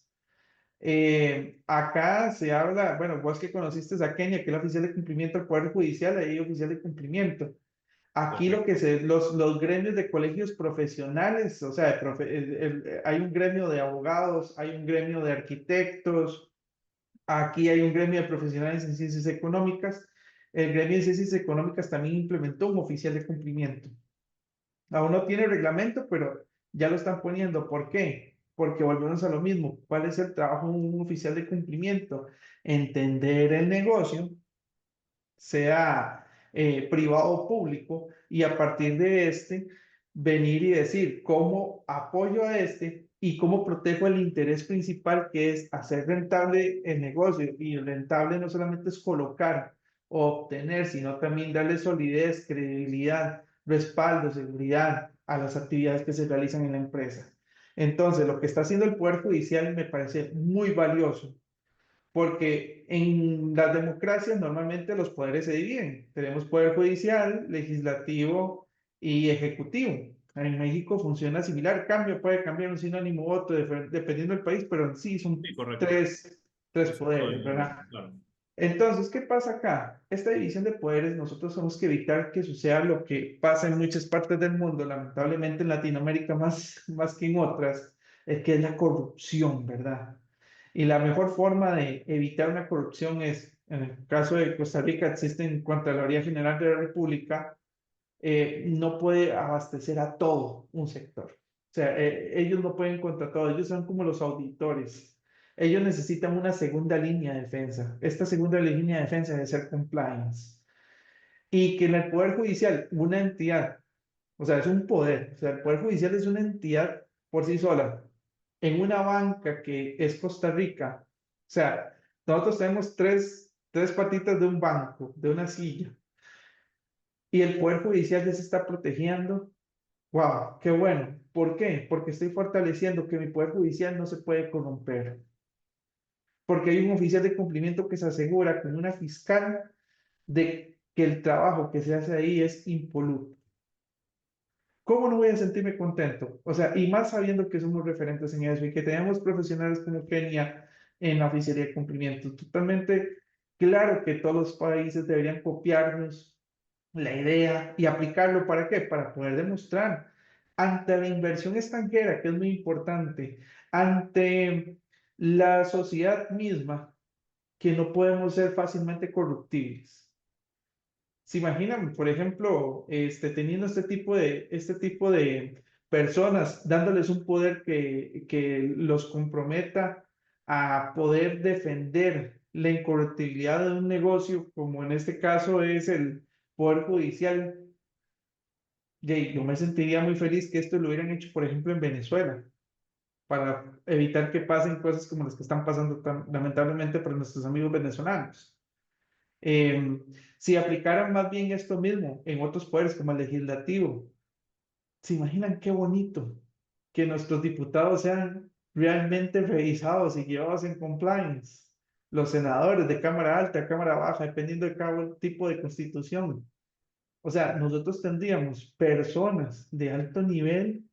Acá se habla, bueno, vos que conociste a Kenia, que es la oficial de cumplimiento del Poder Judicial, ahí hay oficial de cumplimiento. Aquí Correcto. los gremios de colegios profesionales, o sea, hay un gremio de abogados, hay un gremio de arquitectos, aquí hay un gremio de profesionales en ciencias económicas. El gremio de ciencias económicas también implementó un oficial de cumplimiento. Aún no tiene reglamento, pero ya lo están poniendo. ¿Por qué? porque volvemos a lo mismo. ¿Cuál es el trabajo de un oficial de cumplimiento? Entender el negocio, sea privado o público, y a partir de este, venir y decir cómo apoyo a este y cómo protejo el interés principal, que es hacer rentable el negocio. Y rentable no solamente es colocar o obtener, sino también darle solidez, credibilidad, respaldo, seguridad a las actividades que se realizan en la empresa. Entonces, lo que está haciendo el Poder Judicial me parece muy valioso, porque en las democracias normalmente los poderes se dividen. Tenemos poder judicial, legislativo y ejecutivo. En México funciona similar, puede cambiar un sinónimo u otro dependiendo del país, pero en sí son Sí, correcto. tres Eso poderes, estoy, ¿verdad? claro. Entonces, ¿qué pasa acá? Esta división de poderes, nosotros tenemos que evitar que suceda lo que pasa en muchas partes del mundo, lamentablemente en Latinoamérica más que en otras, que es la corrupción, ¿verdad? Y la mejor forma de evitar una corrupción es, en el caso de Costa Rica, existe en Contraloría General de la República, no puede abastecer a todo un sector. O sea, ellos no pueden contra todo, ellos son como los auditores. Ellos necesitan una segunda línea de defensa. Esta segunda línea de defensa debe ser compliance. Y que en el Poder Judicial, una entidad, o sea, es un poder, o sea, el Poder Judicial es una entidad por sí sola, en una banca que es Costa Rica. O sea, nosotros tenemos tres patitas de un banco, de una silla, y el Poder Judicial ya se está protegiendo. ¡Wow! ¡Qué bueno! ¿Por qué? Porque estoy fortaleciendo que mi Poder Judicial no se puede corromper. Porque hay un oficial de cumplimiento que se asegura con una fiscal de que el trabajo que se hace ahí es impoluto. ¿Cómo no voy a sentirme contento? O sea, y más sabiendo que somos referentes en eso y que tenemos profesionales como Kenia en la oficialía de cumplimiento. Totalmente claro que todos los países deberían copiarnos la idea y aplicarlo. ¿Para qué? Para poder demostrar ante la inversión extranjera, que es muy importante, ante la sociedad misma, que no podemos ser fácilmente corruptibles. ¿Se imaginan, por ejemplo, teniendo este tipo de personas, dándoles un poder que los comprometa a poder defender la incorruptibilidad de un negocio, como en este caso es el Poder Judicial? Yo me sentiría muy feliz que esto lo hubieran hecho, por ejemplo, en Venezuela, para evitar que pasen cosas como las que están pasando lamentablemente para nuestros amigos venezolanos. Eh, si aplicaran más bien esto mismo en otros poderes como el legislativo, ¿se imaginan qué bonito que nuestros diputados sean realmente revisados y llevados en compliance? Los senadores de Cámara Alta, Cámara Baja, dependiendo de cada tipo de constitución. O sea, nosotros tendríamos personas de alto nivel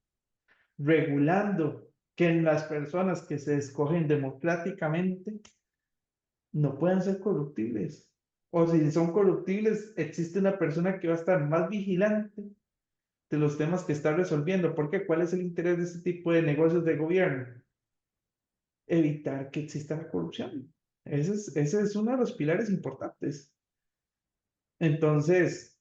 regulando que en las personas que se escogen democráticamente no puedan ser corruptibles. O si son corruptibles, existe una persona que va a estar más vigilante de los temas que está resolviendo. ¿Por qué? ¿Cuál es el interés de este tipo de negocios de gobierno? Evitar que exista la corrupción. Ese es uno de los pilares importantes. Entonces,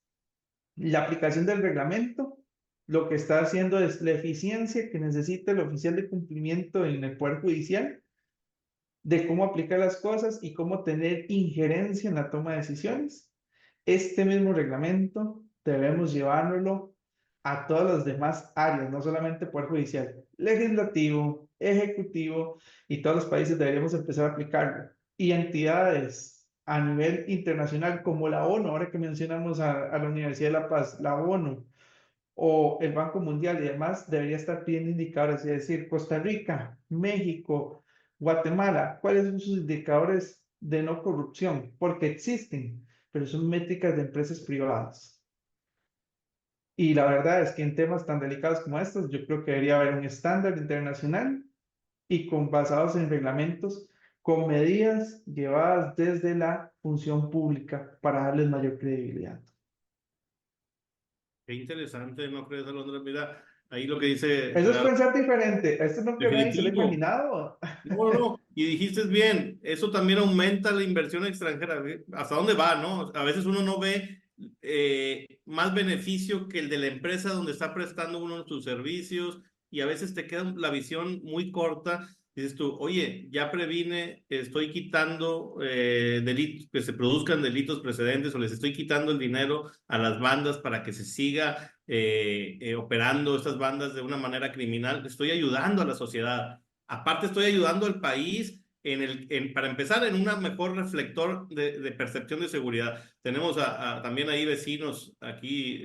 la aplicación del reglamento lo que está haciendo es la eficiencia que necesita el oficial de cumplimiento en el Poder Judicial, de cómo aplicar las cosas y cómo tener injerencia en la toma de decisiones. Este mismo reglamento debemos llevárnoslo a todas las demás áreas, no solamente Poder Judicial, legislativo, ejecutivo, y todos los países deberíamos empezar a aplicarlo. Y entidades a nivel internacional como la ONU, ahora que mencionamos a la Universidad de La Paz, la ONU o el Banco Mundial y demás, debería estar pidiendo indicadores, es decir, Costa Rica, México, Guatemala, ¿cuáles son sus indicadores de no corrupción? Porque existen, pero son métricas de empresas privadas. Y la verdad es que en temas tan delicados como estos, yo creo que debería haber un estándar internacional y basados en reglamentos, con medidas llevadas desde la función pública para darles mayor credibilidad. Qué interesante, ¿no crees, Alondra? Mira, ahí lo que dice Eso es Gerardo, pensar diferente. Esto nunca nadie se lo ha definitivo. imaginado. No, no, y dijiste bien, eso también aumenta la inversión extranjera. ¿Hasta dónde va, no? A veces uno no ve más beneficio que el de la empresa donde está prestando uno sus servicios, y a veces te queda la visión muy corta. Dices tú, oye, ya previne, estoy quitando delitos, que se produzcan delitos precedentes, o les estoy quitando el dinero a las bandas para que se siga operando estas bandas de una manera criminal. Estoy ayudando a la sociedad. Aparte, estoy ayudando al país para empezar, en un mejor reflector de percepción de seguridad. Tenemos también ahí vecinos, aquí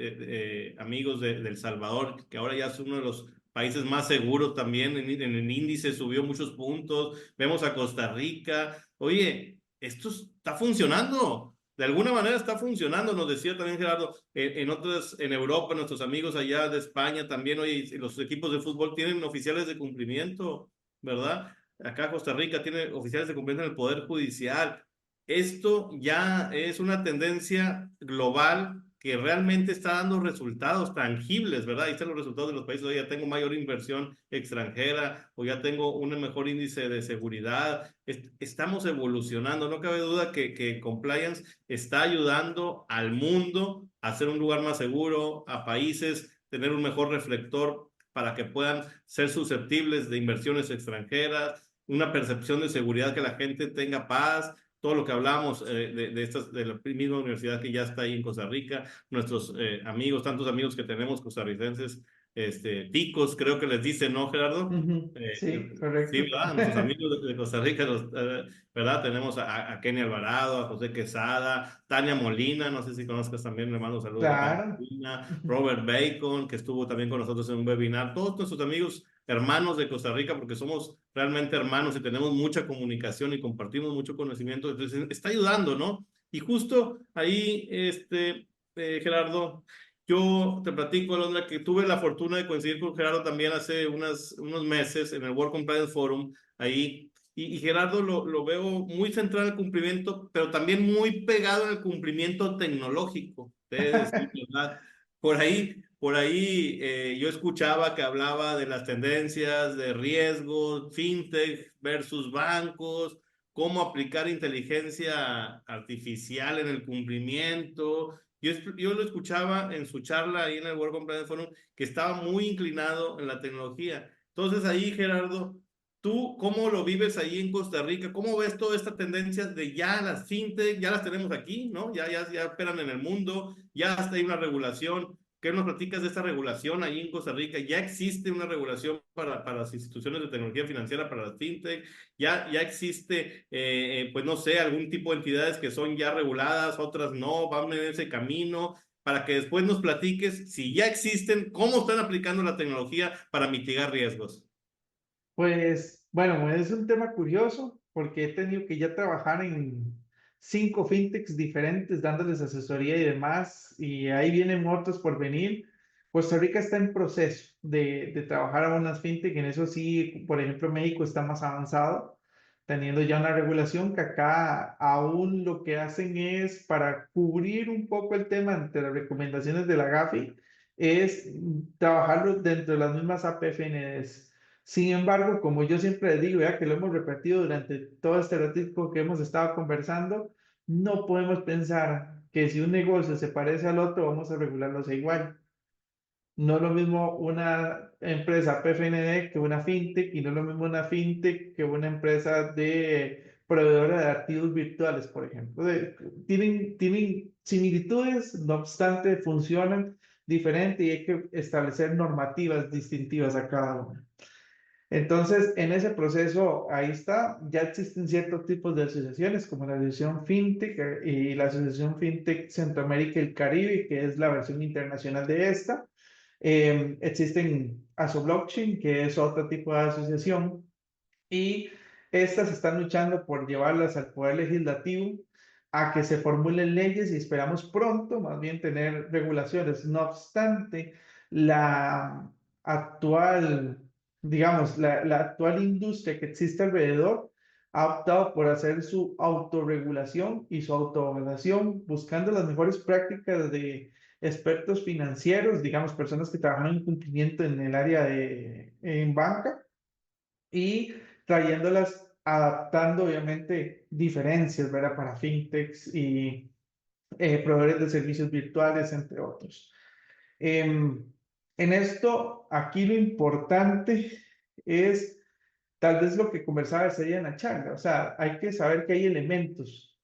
amigos de El Salvador, que ahora ya es uno de los países más seguros también, en el índice subió muchos puntos. Vemos a Costa Rica. Oye, esto está funcionando. De alguna manera está funcionando, nos decía también Gerardo, en Europa, nuestros amigos allá de España también, oye, los equipos de fútbol tienen oficiales de cumplimiento, ¿verdad? Acá Costa Rica tiene oficiales de cumplimiento en el Poder Judicial. Esto ya es una tendencia global que realmente está dando resultados tangibles, ¿verdad? Ahí están los resultados de los países. Oye, ya tengo mayor inversión extranjera, o ya tengo un mejor índice de seguridad. Estamos evolucionando. No cabe duda que Compliance está ayudando al mundo a ser un lugar más seguro, a países tener un mejor reflector para que puedan ser susceptibles de inversiones extranjeras, una percepción de seguridad, que la gente tenga paz. Todo lo que hablamos de la misma universidad que ya está ahí en Costa Rica, nuestros amigos, tantos amigos que tenemos costarricenses, ticos, creo que les dicen, ¿no, Gerardo? Sí, Sí, correcto. ¿verdad? Nuestros amigos de Costa Rica, ¿verdad? Tenemos a Kenny Alvarado, a José Quesada, Tania Molina, no sé si conozcas también, le mando saludos a Tania Claro. Molina, Robert Bacon, que estuvo también con nosotros en un webinar, todos nuestros amigos hermanos de Costa Rica, porque somos realmente hermanos y tenemos mucha comunicación y compartimos mucho conocimiento, entonces está ayudando, ¿no? Y justo ahí, Gerardo, yo te platico, Alondra, que tuve la fortuna de coincidir con Gerardo también hace unos meses en el World Compliance Forum, ahí, y Gerardo lo veo muy centrado en el cumplimiento, pero también muy pegado en el cumplimiento tecnológico, es decir, ¿verdad? Por ahí yo escuchaba que hablaba de las tendencias de riesgos, fintech versus bancos, cómo aplicar inteligencia artificial en el cumplimiento. Yo lo escuchaba en su charla ahí en el World Compliance Forum, que estaba muy inclinado en la tecnología. Entonces ahí, Gerardo, ¿tú cómo lo vives ahí en Costa Rica? ¿Cómo ves toda esta tendencia de ya las fintech, ya las tenemos aquí, ¿no? Ya operan en el mundo, ya hasta hay una regulación. ¿Qué nos platicas de esta regulación ahí en Costa Rica? ¿Ya existe una regulación para las instituciones de tecnología financiera, para las fintech? ¿Ya existe, pues no sé, algún tipo de entidades que son ya reguladas, otras no, van en ese camino? Para que después nos platiques si ya existen, cómo están aplicando la tecnología para mitigar riesgos. Pues bueno, es un tema curioso porque he tenido que ya trabajar en 5 fintechs diferentes dándoles asesoría y demás, y ahí vienen otros por venir. Costa Rica está en proceso de trabajar a unas fintech, en eso sí, por ejemplo, México está más avanzado, teniendo ya una regulación que acá aún lo que hacen es para cubrir un poco el tema entre las recomendaciones de la GAFI, es trabajarlo dentro de las mismas APFNDs. Sin embargo, como yo siempre les digo, ya que lo hemos repetido durante todo este ratito que hemos estado conversando, no podemos pensar que si un negocio se parece al otro, vamos a regularlos igual. No es lo mismo una empresa PFND que una fintech, y no es lo mismo una fintech que una empresa de proveedora de activos virtuales, por ejemplo. Tienen similitudes, no obstante, funcionan diferente y hay que establecer normativas distintivas a cada una. Entonces, en ese proceso, ahí está, ya existen ciertos tipos de asociaciones, como la Asociación FinTech y la Asociación FinTech Centroamérica y el Caribe, que es la versión internacional de esta. Existen ASOBlockchain, que es otro tipo de asociación, y estas están luchando por llevarlas al Poder Legislativo a que se formulen leyes, y esperamos pronto más bien tener regulaciones. No obstante, la actual, digamos, la actual industria que existe alrededor ha optado por hacer su autorregulación y su autoevaluación, buscando las mejores prácticas de expertos financieros, digamos, personas que trabajan en cumplimiento en el área en banca, y trayéndolas, adaptando obviamente diferencias, ¿verdad? Para fintechs y proveedores de servicios virtuales, entre otros. Em, En esto, aquí lo importante es tal vez lo que conversaba ese día en la charla. O sea, hay que saber que hay elementos.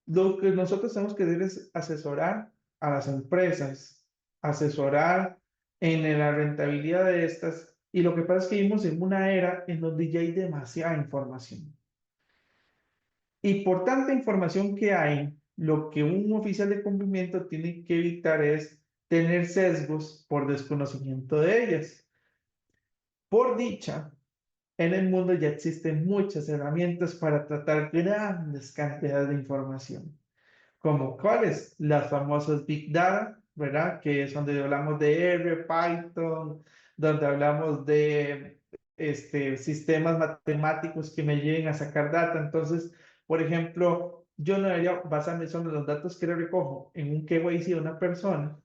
Lo que nosotros tenemos que hacer es asesorar a las empresas, asesorar en la rentabilidad de estas. Y lo que pasa es que vivimos en una era en donde ya hay demasiada información. Y por tanta información que hay, lo que un oficial de cumplimiento tiene que evitar es tener sesgos por desconocimiento de ellas. Por dicha, en el mundo ya existen muchas herramientas para tratar grandes cantidades de información. ¿Como cuáles? Las famosas Big Data, ¿verdad? Que es donde hablamos de R, Python, donde hablamos de sistemas matemáticos que me lleven a sacar data. Entonces, por ejemplo, yo no debería basarme solo en los datos que le recojo en un KYC de una persona,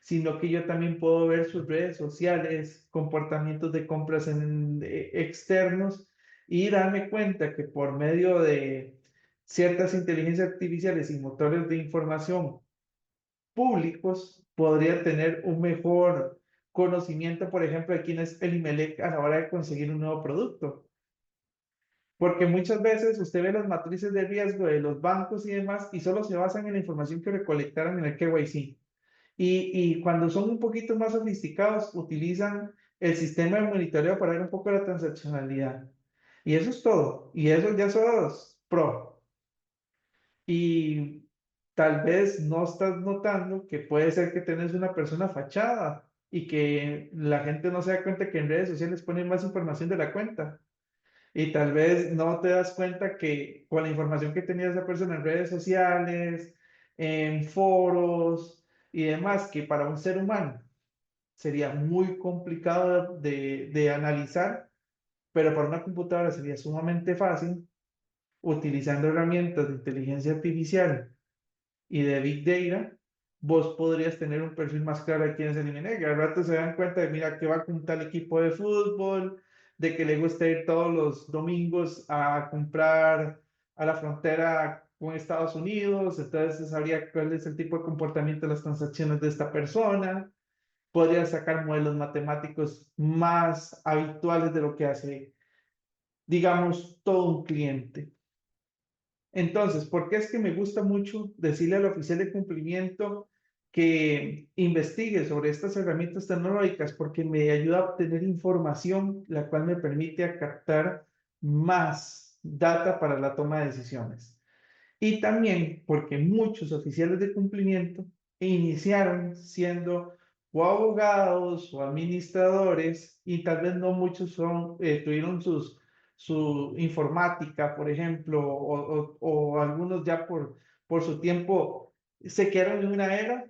sino que yo también puedo ver sus redes sociales, comportamientos de compras externos y darme cuenta que por medio de ciertas inteligencias artificiales y motores de información públicos podría tener un mejor conocimiento, por ejemplo, de quién es el Imelec a la hora de conseguir un nuevo producto. Porque muchas veces usted ve las matrices de riesgo de los bancos y demás y solo se basan en la información que recolectaron en el KYC. Y cuando son un poquito más sofisticados, utilizan el sistema de monitoreo para ver un poco la transaccionalidad. Y eso es todo. Y eso ya sos pro. Y tal vez no estás notando que puede ser que tenés una persona fachada y que la gente no se da cuenta que en redes sociales ponen más información de la cuenta. Y tal vez no te das cuenta que con la información que tenía esa persona en redes sociales, en foros y demás, que para un ser humano sería muy complicado de analizar, pero para una computadora sería sumamente fácil, utilizando herramientas de inteligencia artificial y de Big Data, vos podrías tener un perfil más claro de quién es el Imenec. Al rato se dan cuenta de, mira, que va con tal equipo de fútbol, de que le gusta ir todos los domingos a comprar a la frontera con Estados Unidos, entonces se sabría cuál es el tipo de comportamiento de las transacciones de esta persona. Podría sacar modelos matemáticos más habituales de lo que hace, digamos, todo un cliente. Entonces, ¿por qué es que me gusta mucho decirle al oficial de cumplimiento que investigue sobre estas herramientas tecnológicas? Porque me ayuda a obtener información, la cual me permite captar más data para la toma de decisiones. Y también porque muchos oficiales de cumplimiento iniciaron siendo o abogados o administradores y tal vez no muchos tuvieron su informática, por ejemplo, o algunos ya por su tiempo se quedaron en una era,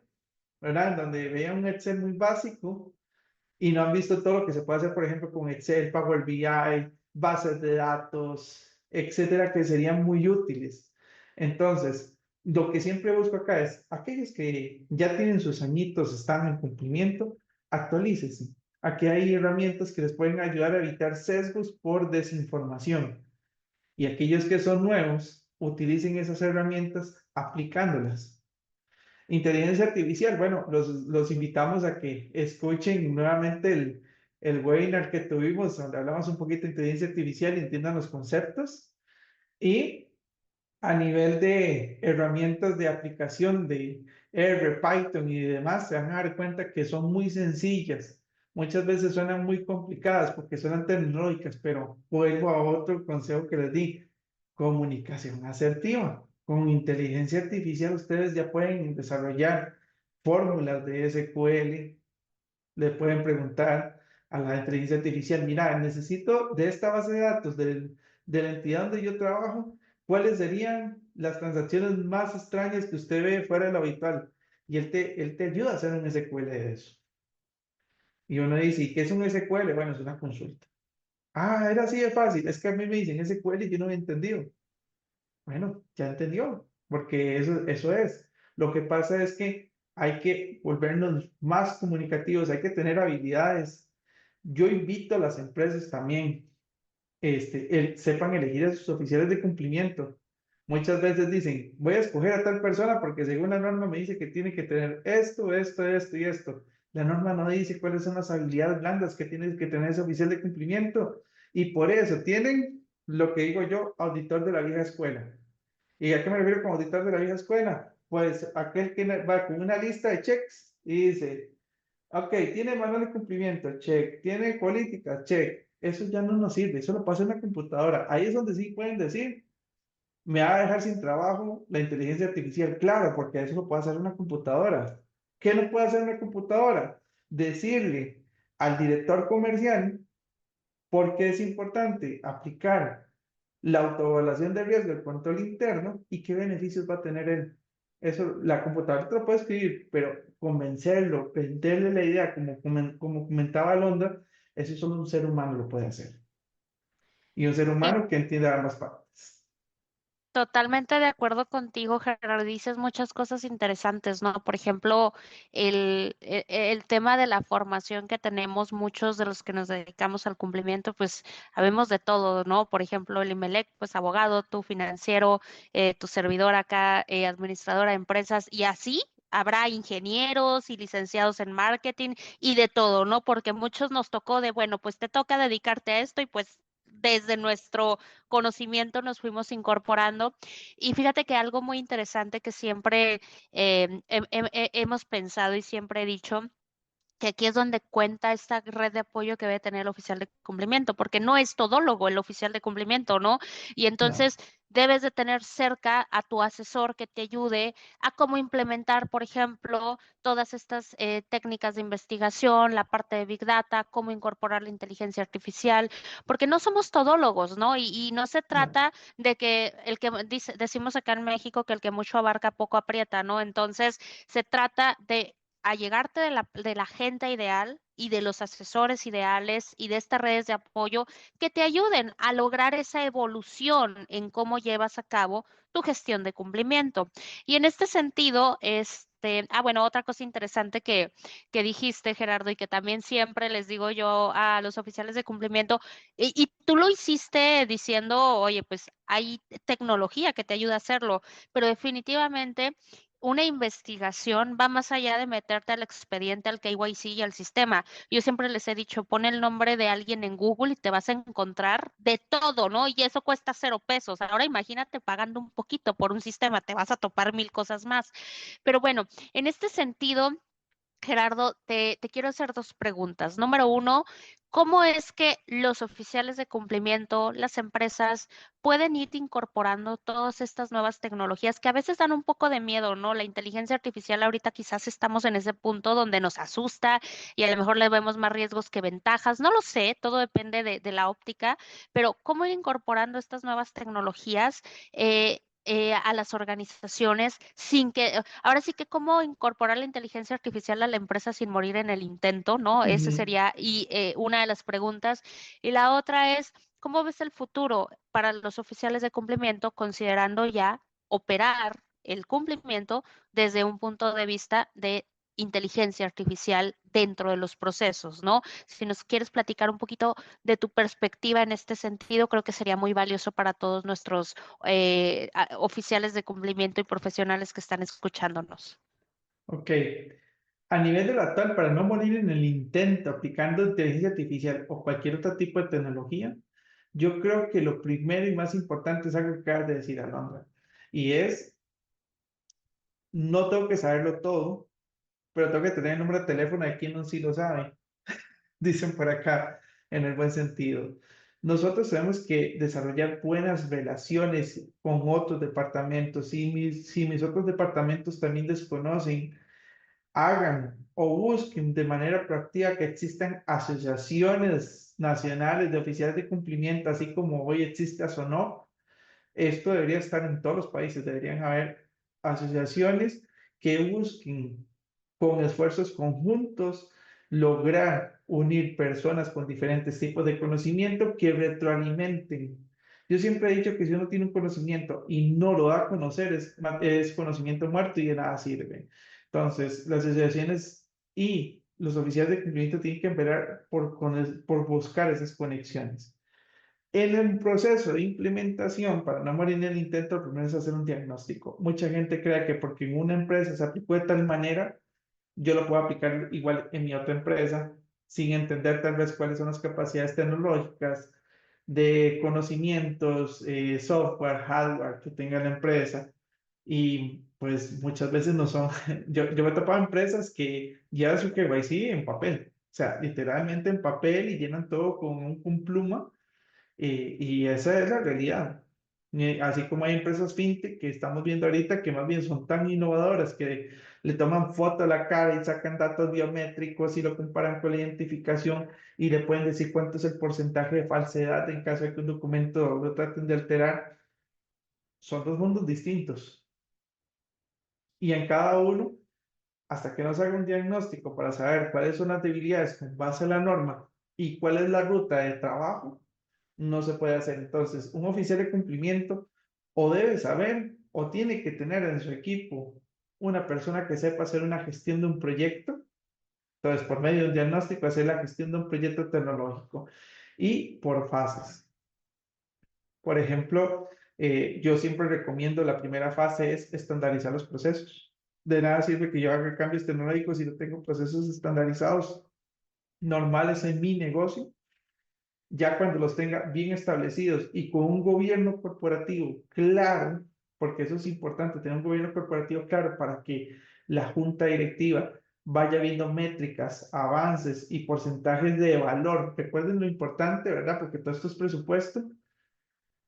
¿verdad? En donde veían un Excel muy básico y no han visto todo lo que se puede hacer, por ejemplo, con Excel, Power BI, bases de datos, etcétera, que serían muy útiles. Entonces, lo que siempre busco acá es, aquellos que ya tienen sus añitos, están en cumplimiento, actualícense. Aquí hay herramientas que les pueden ayudar a evitar sesgos por desinformación. Y aquellos que son nuevos, utilicen esas herramientas aplicándolas. Inteligencia artificial, bueno, los invitamos a que escuchen nuevamente el webinar que tuvimos, donde hablamos un poquito de inteligencia artificial y entiendan los conceptos. Y a nivel de herramientas de aplicación de R, Python y demás, se van a dar cuenta que son muy sencillas. Muchas veces suenan muy complicadas porque suenan tecnológicas, pero vuelvo a otro consejo que les di: comunicación asertiva. Con inteligencia artificial ustedes ya pueden desarrollar fórmulas de SQL, le pueden preguntar a la inteligencia artificial, mira, necesito de esta base de datos de la entidad donde yo trabajo, ¿cuáles serían las transacciones más extrañas que usted ve fuera de lo habitual? Y él te ayuda a hacer un SQL de eso. Y uno dice, ¿y qué es un SQL? Bueno, es una consulta. Ah, era así de fácil. Es que a mí me dicen SQL y yo no he entendido. Bueno, ya entendió, porque eso es. Lo que pasa es que hay que volvernos más comunicativos, hay que tener habilidades. Yo invito a las empresas también, sepan elegir a sus oficiales de cumplimiento. Muchas veces dicen, voy a escoger a tal persona porque según la norma me dice que tiene que tener esto, esto, esto y esto. La norma no dice cuáles son las habilidades blandas que tiene que tener ese oficial de cumplimiento. Y por eso tienen lo que digo yo, auditor de la vieja escuela. ¿Y a qué me refiero con auditor de la vieja escuela? Pues aquel que va con una lista de checks y dice, ok, tiene manual de cumplimiento, check, tiene política, check. Eso ya no nos sirve, eso lo pasa en la computadora. Ahí es donde sí pueden decir, me va a dejar sin trabajo la inteligencia artificial, claro, porque eso lo puede hacer una computadora. ¿Qué no puede hacer una computadora? Decirle al director comercial por qué es importante aplicar la autoevaluación de riesgo, el control interno y qué beneficios va a tener él. Eso, la computadora te lo puede escribir, pero convencerlo, venderle la idea, como comentaba Alondra, eso solo un ser humano lo puede hacer. Y un ser Sí, humano que entienda ambas partes. totalmente de acuerdo contigo, Gerardo. Dices muchas cosas interesantes, ¿no? Por ejemplo, el tema de la formación que tenemos, muchos de los que nos dedicamos al cumplimiento, pues habemos de todo, ¿no? Por ejemplo, el IMELEC, pues abogado, tú financiero, tu servidor acá, administradora de empresas, y así. Habrá ingenieros y licenciados en marketing y de todo, ¿no? Porque muchos nos tocó de, bueno, pues te toca dedicarte a esto y pues desde nuestro conocimiento nos fuimos incorporando. Y fíjate que algo muy interesante que siempre hemos pensado y siempre he dicho, que aquí es donde cuenta esta red de apoyo que debe tener el oficial de cumplimiento, porque no es todólogo el oficial de cumplimiento, ¿no? Y No. entonces debes de tener cerca a tu asesor que te ayude a cómo implementar, por ejemplo, todas estas técnicas de investigación, la parte de Big Data, cómo incorporar la inteligencia artificial, porque no somos todólogos, ¿no? Y no se No. trata de que el que dice, decimos acá en México que el que mucho abarca poco aprieta, ¿no? Entonces se trata de allegarte de la gente ideal y de los asesores ideales y de estas redes de apoyo que te ayuden a lograr esa evolución en cómo llevas a cabo tu gestión de cumplimiento. Y en este sentido, bueno, otra cosa interesante que dijiste, Gerardo, y que también siempre les digo yo a los oficiales de cumplimiento, y tú lo hiciste diciendo, oye, pues hay tecnología que te ayuda a hacerlo, pero definitivamente una investigación va más allá de meterte al expediente, al KYC y al sistema. Yo siempre les he dicho, pon el nombre de alguien en Google y te vas a encontrar de todo, ¿no? Y eso cuesta 0 pesos. Ahora imagínate pagando un poquito por un sistema, te vas a topar mil cosas más. Pero bueno, en este sentido, Gerardo, te quiero hacer dos preguntas. Número uno, ¿cómo es que los oficiales de cumplimiento, las empresas, pueden ir incorporando todas estas nuevas tecnologías que a veces dan un poco de miedo, ¿no? La inteligencia artificial ahorita quizás estamos en ese punto donde nos asusta y a lo mejor le vemos más riesgos que ventajas. No lo sé, todo depende de la óptica, pero ¿cómo ir incorporando estas nuevas tecnologías? A las organizaciones sin que, ahora sí que cómo incorporar la inteligencia artificial a la empresa sin morir en el intento, ¿no? Ese Ujú. sería una de las preguntas. Y la otra es, ¿cómo ves el futuro para los oficiales de cumplimiento considerando ya operar el cumplimiento desde un punto de vista de inteligencia artificial dentro de los procesos, ¿no? Si nos quieres platicar un poquito de tu perspectiva en este sentido, creo que sería muy valioso para todos nuestros oficiales de cumplimiento y profesionales que están escuchándonos. Ok. A nivel de la actual, para no morir en el intento aplicando inteligencia artificial o cualquier otro tipo de tecnología, yo creo que lo primero y más importante es algo que acabas de decir, Alondra, y es, no tengo que saberlo todo, pero tengo que tener el número de teléfono de quien no sí lo sabe, dicen por acá, en el buen sentido. Nosotros tenemos que desarrollar buenas relaciones con otros departamentos. Si mis otros departamentos también desconocen, hagan o busquen de manera proactiva que existan asociaciones nacionales de oficiales de cumplimiento, así como hoy existe ASONOC. Esto debería estar en todos los países, deberían haber asociaciones que busquen con esfuerzos conjuntos lograr unir personas con diferentes tipos de conocimiento que retroalimenten. Yo siempre he dicho que si uno tiene un conocimiento y no lo da a conocer, es conocimiento muerto y de nada sirve. Entonces, las asociaciones y los oficiales de cumplimiento tienen que empezar por buscar esas conexiones. En el proceso de implementación, para no morir en el intento, lo primero es hacer un diagnóstico. Mucha gente cree que porque en una empresa se aplicó de tal manera, yo lo puedo aplicar igual en mi otra empresa, sin entender tal vez cuáles son las capacidades tecnológicas, de conocimientos, software, hardware que tenga la empresa. Y pues muchas veces no son, yo me he topado empresas que llevan su KYC en papel, o sea, literalmente en papel y llenan todo con pluma, y esa es la realidad. Así como hay empresas fintech que estamos viendo ahorita que más bien son tan innovadoras que le toman foto a la cara y sacan datos biométricos y lo comparan con la identificación y le pueden decir cuánto es el porcentaje de falsedad en caso de que un documento lo traten de alterar. Son dos mundos distintos. Y en cada uno, hasta que no se haga un diagnóstico para saber cuáles son las debilidades con base a la norma y cuál es la ruta de trabajo, no se puede hacer. Entonces, un oficial de cumplimiento o debe saber o tiene que tener en su equipo una persona que sepa hacer una gestión de un proyecto. Entonces, por medio de un diagnóstico, hacer la gestión de un proyecto tecnológico y por fases. Por ejemplo, yo siempre recomiendo la primera fase es estandarizar los procesos. De nada sirve que yo haga cambios tecnológicos si no tengo procesos estandarizados normales en mi negocio. Ya cuando los tenga bien establecidos y con un gobierno corporativo claro, porque eso es importante, tener un gobierno corporativo claro para que la junta directiva vaya viendo métricas, avances y porcentajes de valor. Recuerden lo importante, ¿verdad? Porque todo esto es presupuesto,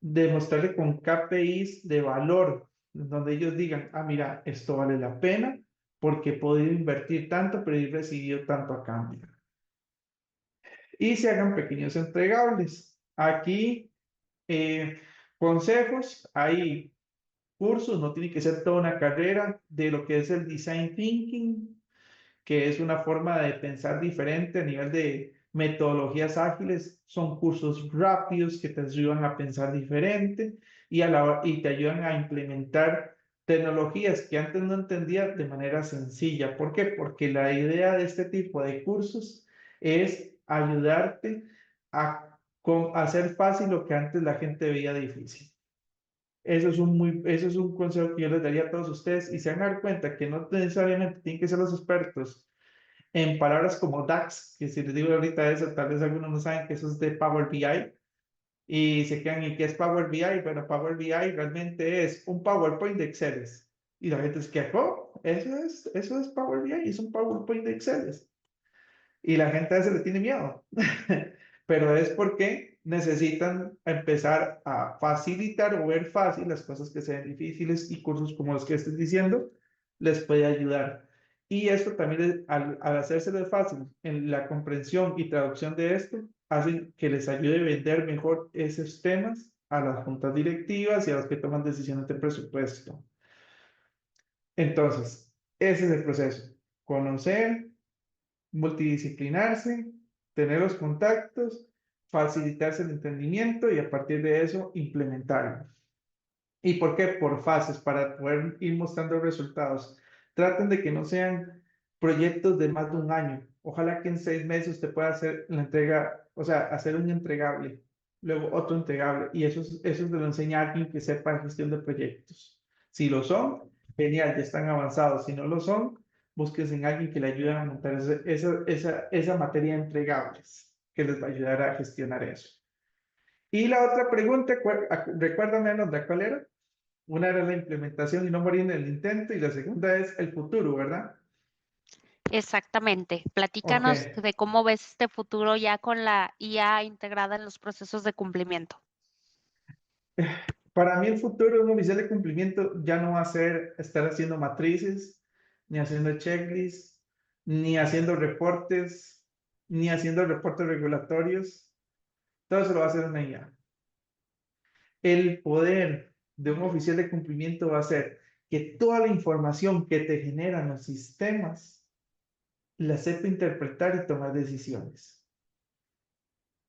demostrarle con KPIs de valor, donde ellos digan, ah, mira, esto vale la pena porque he podido invertir tanto, pero he recibido tanto a cambio. Y se hagan pequeños entregables. Aquí, consejos, hay cursos, no tiene que ser toda una carrera de lo que es el design thinking, que es una forma de pensar diferente a nivel de metodologías ágiles. Son cursos rápidos que te ayudan a pensar diferente y te ayudan a implementar tecnologías que antes no entendías de manera sencilla. ¿Por qué? Porque la idea de este tipo de cursos es ayudarte a hacer fácil lo que antes la gente veía difícil. Eso es un consejo que yo les daría a todos ustedes y se van a dar cuenta que no necesariamente tienen que ser los expertos en palabras como DAX, que si les digo ahorita eso, tal vez algunos no saben que eso es de Power BI y se quedan, ¿y qué es Power BI? Bueno, Power BI realmente es un PowerPoint de Excel. Y la gente es que, oh, eso es Power BI, es un PowerPoint de Excel. Y la gente a veces le tiene miedo, pero es porque necesitan empezar a facilitar o ver fácil las cosas que sean difíciles y cursos como los que estoy diciendo les puede ayudar. Y esto también, al hacérselo fácil en la comprensión y traducción de esto, hacen que les ayude a vender mejor esos temas a las juntas directivas y a los que toman decisiones de presupuesto. Entonces, ese es el proceso. Conocer, multidisciplinarse, tener los contactos, facilitarse el entendimiento y a partir de eso implementarlo. ¿Y por qué? Por fases, para poder ir mostrando resultados. Traten de que no sean proyectos de más de un año. Ojalá que en 6 meses usted pueda hacer la entrega, o sea, hacer un entregable, luego otro entregable. Y eso se lo enseña a alguien que sepa gestión de proyectos. Si lo son, genial, ya están avanzados. Si no lo son, búsquense en alguien que le ayude a montar esa materia de entregables, que les va a ayudar a gestionar eso. Y la otra pregunta, recuérdame, Alondra, ¿cuál era? Una era la implementación y no morir en el intento, y la segunda es el futuro, ¿verdad? Exactamente. Ok. Platícanos de cómo ves este futuro ya con la IA integrada en los procesos de cumplimiento. Para mí el futuro de un oficial de cumplimiento ya no va a ser estar haciendo matrices, ni haciendo checklists, ni haciendo reportes, ni haciendo reportes regulatorios. Todo eso lo va a hacer una IA. El poder de un oficial de cumplimiento va a ser que toda la información que te generan los sistemas la sepa interpretar y tomar decisiones.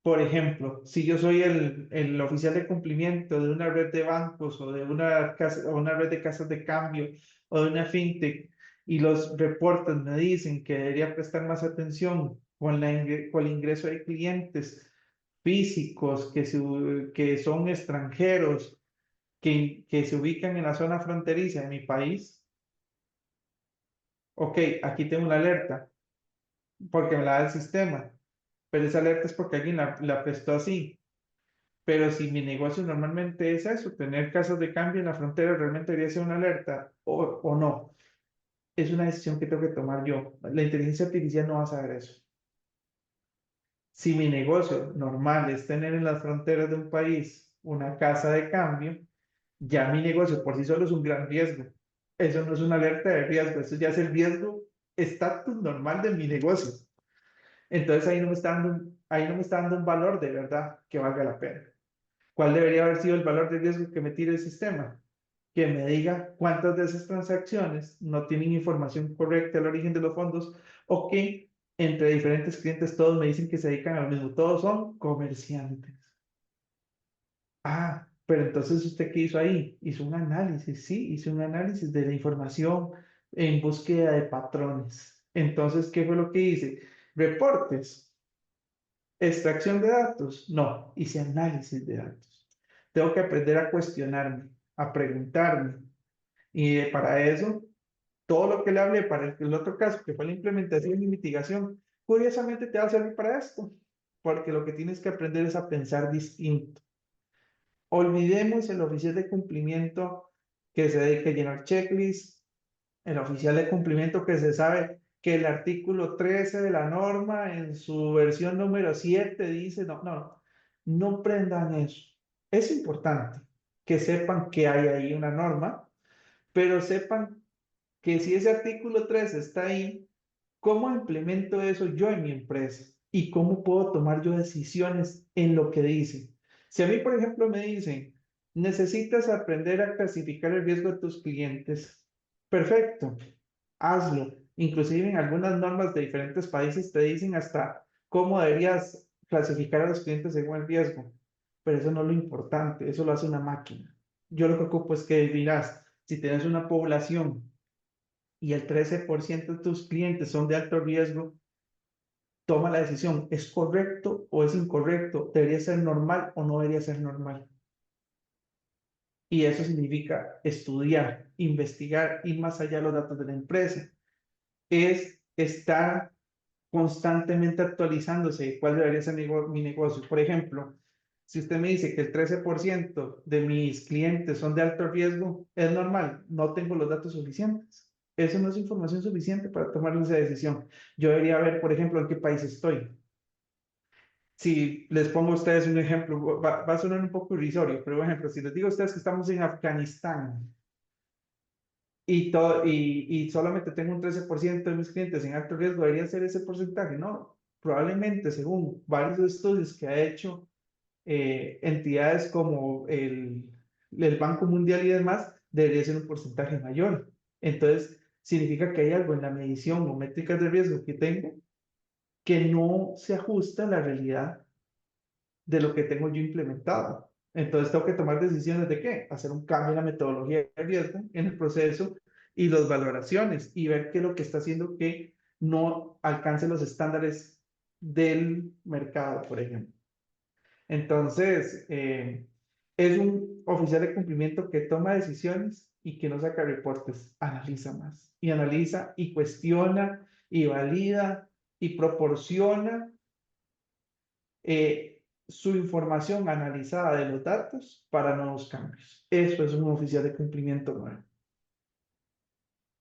Por ejemplo, si yo soy el oficial de cumplimiento de una red de bancos o de una red de casas de cambio o de una fintech y los reportes me dicen que debería prestar más atención con el ingreso de clientes físicos que son extranjeros, que se ubican en la zona fronteriza de mi país, Ok, aquí tengo una alerta porque me la da el sistema, pero esa alerta es porque alguien la prestó así. Pero si mi negocio normalmente es eso, tener casas de cambio en la frontera, realmente debería ser una alerta o no. Es una decisión que tengo que tomar yo. La inteligencia artificial no va a saber eso. Si mi negocio normal es tener en las fronteras de un país una casa de cambio, ya mi negocio por sí solo es un gran riesgo. Eso no es una alerta de riesgo, eso ya es el riesgo estatus normal de mi negocio. Entonces ahí no me está dando un valor de verdad que valga la pena. ¿Cuál debería haber sido el valor de riesgo que me tire el sistema? Que me diga cuántas de esas transacciones no tienen información correcta al origen de los fondos o que entre diferentes clientes todos me dicen que se dedican a lo mismo, todos son comerciantes. Ah, pero entonces ¿usted qué hizo ahí? Hizo un análisis, sí, hizo un análisis de la información en búsqueda de patrones. Entonces, ¿qué fue lo que hice? Reportes. Extracción de datos, no, hice análisis de datos. Tengo que aprender a cuestionarme, a preguntarme. Y para eso, todo lo que le hablé para el otro caso, que fue la implementación y mitigación, curiosamente te va a servir para esto, porque lo que tienes que aprender es a pensar distinto. Olvidemos el oficial de cumplimiento que se dedica a llenar checklists, el oficial de cumplimiento que se sabe que el artículo 13 de la norma en su versión número 7 dice, no prendan eso. Es importante que sepan que hay ahí una norma, pero sepan que si ese artículo 13 está ahí, ¿cómo implemento eso yo en mi empresa? ¿Y cómo puedo tomar yo decisiones en lo que dice? Si a mí, por ejemplo, me dicen, necesitas aprender a clasificar el riesgo de tus clientes, perfecto, hazlo. Inclusive en algunas normas de diferentes países te dicen hasta cómo deberías clasificar a los clientes según el riesgo. Pero eso no es lo importante, eso lo hace una máquina. Yo lo que ocupo es que dirás, si tienes una población y el 13% de tus clientes son de alto riesgo, toma la decisión, ¿es correcto o es incorrecto? ¿Debería ser normal o no debería ser normal? Y eso significa estudiar, investigar, ir más allá de los datos de la empresa. Es estar constantemente actualizándose cuál debería ser mi negocio. Por ejemplo, si usted me dice que el 13% de mis clientes son de alto riesgo, es normal, no tengo los datos suficientes. Eso no es información suficiente para tomar esa decisión. Yo debería ver, por ejemplo, en qué país estoy. Si les pongo a ustedes un ejemplo, va a sonar un poco irrisorio, pero por ejemplo, si les digo a ustedes que estamos en Afganistán y solamente tengo un 13% de mis clientes en alto riesgo, debería ser ese porcentaje, ¿no? Probablemente, según varios estudios que ha hecho entidades como el Banco Mundial y demás, debería ser un porcentaje mayor. Entonces, significa que hay algo en la medición o métricas de riesgo que tengo que no se ajusta a la realidad de lo que tengo yo implementado. Entonces tengo que tomar decisiones de qué, hacer un cambio en la metodología de riesgo, en el proceso y las valoraciones y ver qué es lo que está haciendo que no alcance los estándares del mercado, por ejemplo. Entonces, es un oficial de cumplimiento que toma decisiones y que no saca reportes, analiza más y analiza y cuestiona y valida y proporciona su información analizada de los datos para nuevos cambios. Eso es un oficial de cumplimiento nuevo.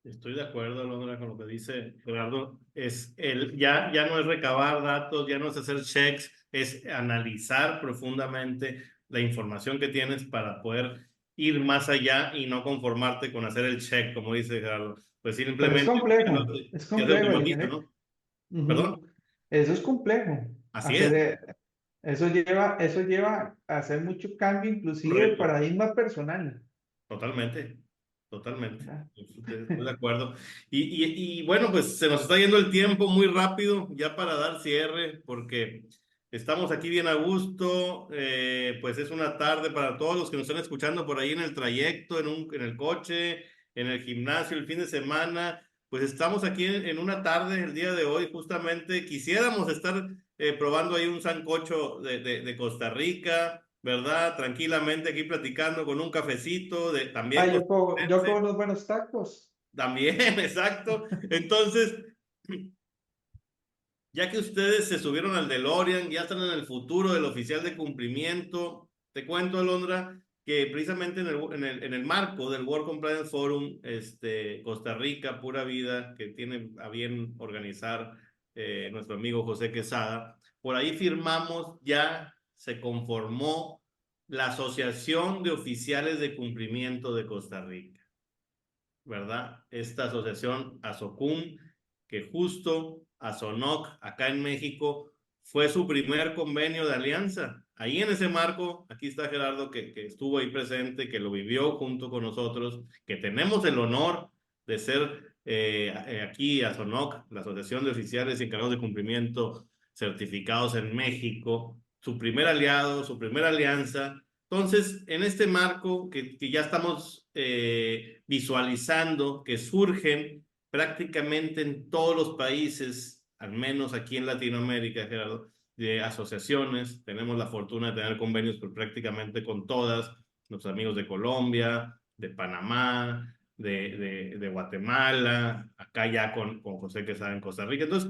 Estoy de acuerdo, Alondra, con lo que dice Gerardo. Ya no es recabar datos, ya no es hacer checks, es analizar profundamente la información que tienes para poder ir más allá y no conformarte con hacer el check, como dice Gerardo. Pues Pero simplemente es ya se complejo, automatiza, Elimelech. ¿no? Ujú. Perdón. Eso es complejo. Así es, Hacer, eso lleva a hacer mucho cambio, inclusive el correcto. paradigma personal. Totalmente, totalmente. ¿Verdad? Estoy de acuerdo. Y bueno, pues se nos está yendo el tiempo muy rápido ya para dar cierre, porque estamos aquí bien a gusto. Pues es una tarde para todos los que nos están escuchando por ahí en el trayecto, en el coche, en el gimnasio, el fin de semana. Pues estamos aquí en una tarde el día de hoy, justamente. Quisiéramos estar probando ahí un sancocho de Costa Rica, ¿verdad? Tranquilamente aquí platicando con un cafecito, Ah, también yo como costarricense. unos buenos tacos. También, exacto. Entonces, ya que ustedes se subieron al DeLorean, ya están en el futuro del oficial de cumplimiento, te cuento, Alondra, que precisamente en el marco del World Compliance Forum, Costa Rica, Pura Vida, que tiene a bien organizar nuestro amigo José Quesada, por ahí firmamos, ya se conformó la Asociación de Oficiales de Cumplimiento de Costa Rica, ¿verdad? Esta asociación ASOCUM, que justo ASONOC, acá en México, fue su primer convenio de alianza. Ahí en ese marco, aquí está Gerardo, que estuvo ahí presente, que lo vivió junto con nosotros, que tenemos el honor de ser aquí ASONOC, la Asociación de Oficiales y Encargados de Cumplimiento Certificados en México, su primer aliado, su primera alianza. Entonces, en este marco que ya estamos visualizando, que surgen prácticamente en todos los países, al menos aquí en Latinoamérica, Gerardo, de asociaciones, tenemos la fortuna de tener convenios prácticamente con todas, nuestros amigos de Colombia, de Panamá, de Guatemala, acá ya con José Quesada en Costa Rica. Entonces,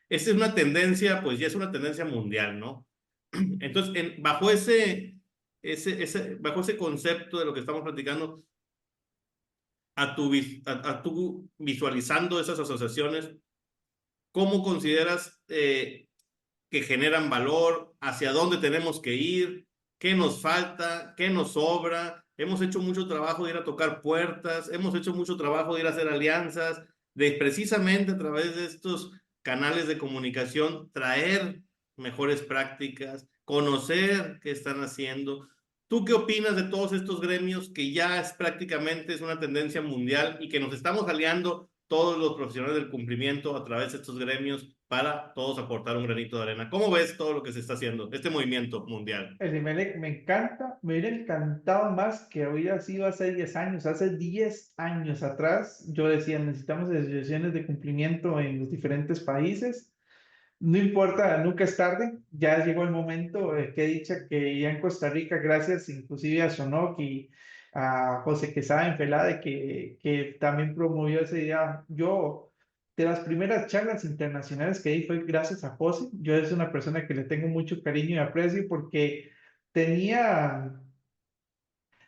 esta es una tendencia, pues ya es una tendencia mundial, ¿no? Entonces, bajo ese concepto de lo que estamos platicando, a tu visualizando esas asociaciones, ¿cómo consideras que generan valor? ¿Hacia dónde tenemos que ir? ¿Qué nos falta? ¿Qué nos sobra? Hemos hecho mucho trabajo de ir a tocar puertas, hemos hecho mucho trabajo de ir a hacer alianzas, de precisamente a través de estos canales de comunicación traer mejores prácticas, conocer qué están haciendo. ¿Tú qué opinas de todos estos gremios que ya prácticamente es una tendencia mundial y que nos estamos aliando todos los profesionales del cumplimiento a través de estos gremios para todos aportar un granito de arena? ¿Cómo ves todo lo que se está haciendo, este movimiento mundial? El Imelec me encanta, me hubiera encantado más que hubiera sido hace 10 años. Hace 10 años atrás yo decía, necesitamos asociaciones de cumplimiento en los diferentes países. No importa, nunca es tarde. Ya llegó el momento, que dicha que ya en Costa Rica, gracias inclusive a Sonoc y a José Quesada en Felade, que también promovió esa idea. Yo, de las primeras charlas internacionales que di fue gracias a José. Yo es una persona que le tengo mucho cariño y aprecio porque tenía,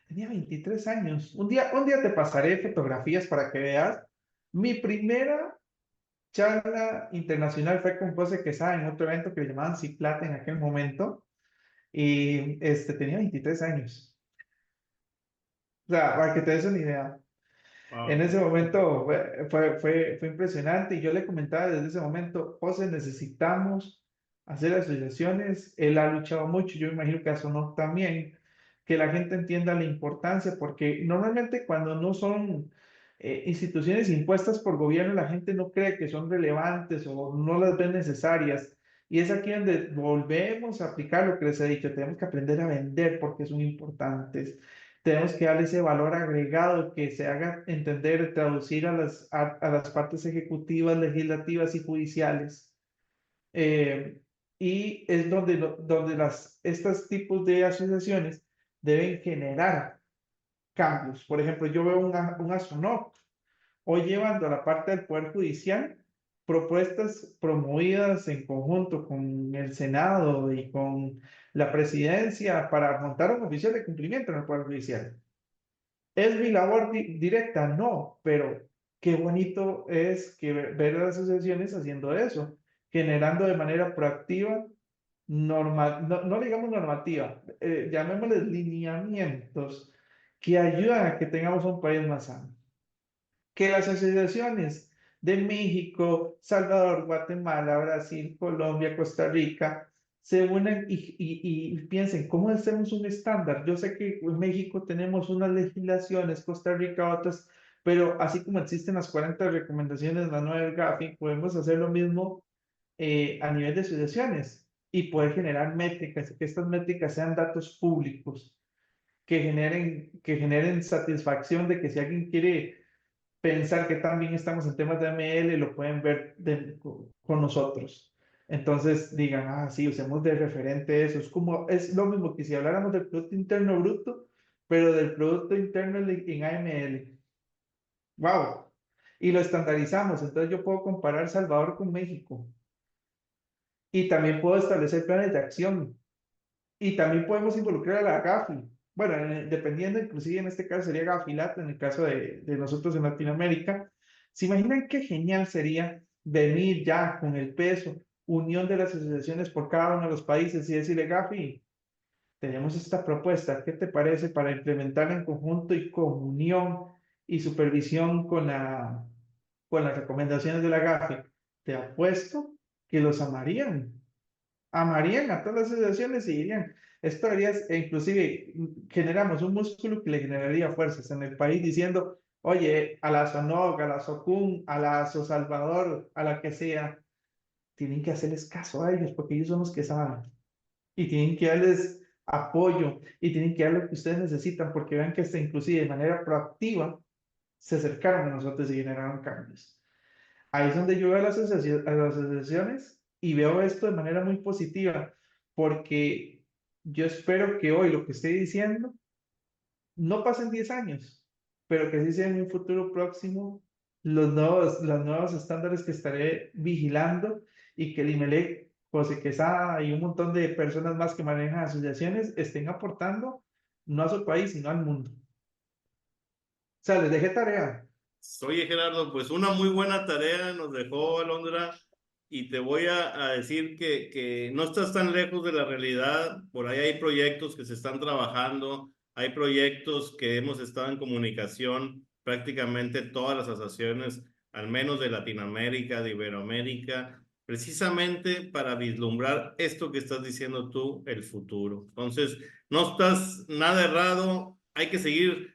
tenía 23 años. Un día te pasaré fotografías para que veas. Mi primera charla internacional fue con José Quesada en otro evento que le llamaban Ciclate en aquel momento, y tenía 23 años. O sea, para que te des una idea. En Wow. ese momento fue impresionante y yo le comentaba desde ese momento, José, necesitamos hacer asociaciones. Él ha luchado mucho, yo imagino que eso no también, que la gente entienda la importancia, porque normalmente cuando no son instituciones impuestas por gobierno, la gente no cree que son relevantes o no las ve necesarias. Y es aquí donde volvemos a aplicar lo que les he dicho, tenemos que aprender a vender porque son importantes. Tenemos que darle ese valor agregado que se haga entender, traducir a las partes ejecutivas, legislativas y judiciales. Eh, y es donde estos tipos de asociaciones deben generar cambios. Por ejemplo, yo veo una SONOC hoy llevando a la parte del Poder Judicial propuestas promovidas en conjunto con el Senado y con la presidencia para montar un oficial de cumplimiento en el Poder Judicial. ¿Es mi labor directa? No, pero qué bonito es que ver las asociaciones haciendo eso, generando de manera proactiva, no digamos normativa, llamémosles lineamientos que ayudan a que tengamos un país más sano. Que las asociaciones de México, Salvador, Guatemala, Brasil, Colombia, Costa Rica se unen y piensen, ¿cómo hacemos un estándar? Yo sé que en México tenemos unas legislaciones, Costa Rica otras, pero así como existen las 40 recomendaciones de la nueva GAFI, podemos hacer lo mismo a nivel de asociaciones y poder generar métricas y que estas métricas sean datos públicos que generen satisfacción de que si alguien quiere pensar que también estamos en temas de ML, lo pueden ver con nosotros. Entonces digan, ah, sí, usemos de referente eso. Es lo mismo que si habláramos del Producto Interno Bruto, pero del Producto Interno en AML. ¡Wow! y lo estandarizamos. Entonces yo puedo comparar Salvador con México y también puedo establecer planes de acción y también podemos involucrar a la GAFI. Bueno, dependiendo, inclusive en este caso sería GAFILAT, en el caso de nosotros en Latinoamérica. ¿Se imaginan qué genial sería venir ya con el peso, unión de las asociaciones por cada uno de los países y decirle, GAFI, tenemos esta propuesta, ¿qué te parece para implementarla en conjunto y comunión y supervisión con las recomendaciones de la GAFI? Te apuesto que los amarían a todas las asociaciones y dirían, esto haría, e inclusive generamos un músculo que le generaría fuerzas en el país diciendo, oye, a la SONOC, a la SOCUN, a la SO Salvador, a la que sea, tienen que hacerles caso a ellos porque ellos son los que saben y tienen que darles apoyo y tienen que dar lo que ustedes necesitan porque vean que hasta inclusive de manera proactiva se acercaron a nosotros y generaron cambios. Ahí es donde yo veo a las asociaciones y veo esto de manera muy positiva, porque yo espero que hoy lo que estoy diciendo no pasen 10 años, pero que sí sea en un futuro próximo los nuevos estándares que estaré vigilando y que el IMELEC, José Quesada y un montón de personas más que manejan asociaciones estén aportando no a su país, sino al mundo. O sea, les dejé tarea. Oye, Gerardo, pues una muy buena tarea nos dejó Alondra y te voy a decir que no estás tan lejos de la realidad. Por ahí hay proyectos que se están trabajando, hay proyectos que hemos estado en comunicación prácticamente todas las asociaciones, al menos de Latinoamérica, de Iberoamérica, precisamente para vislumbrar esto que estás diciendo tú, el futuro. Entonces, no estás nada errado, hay que seguir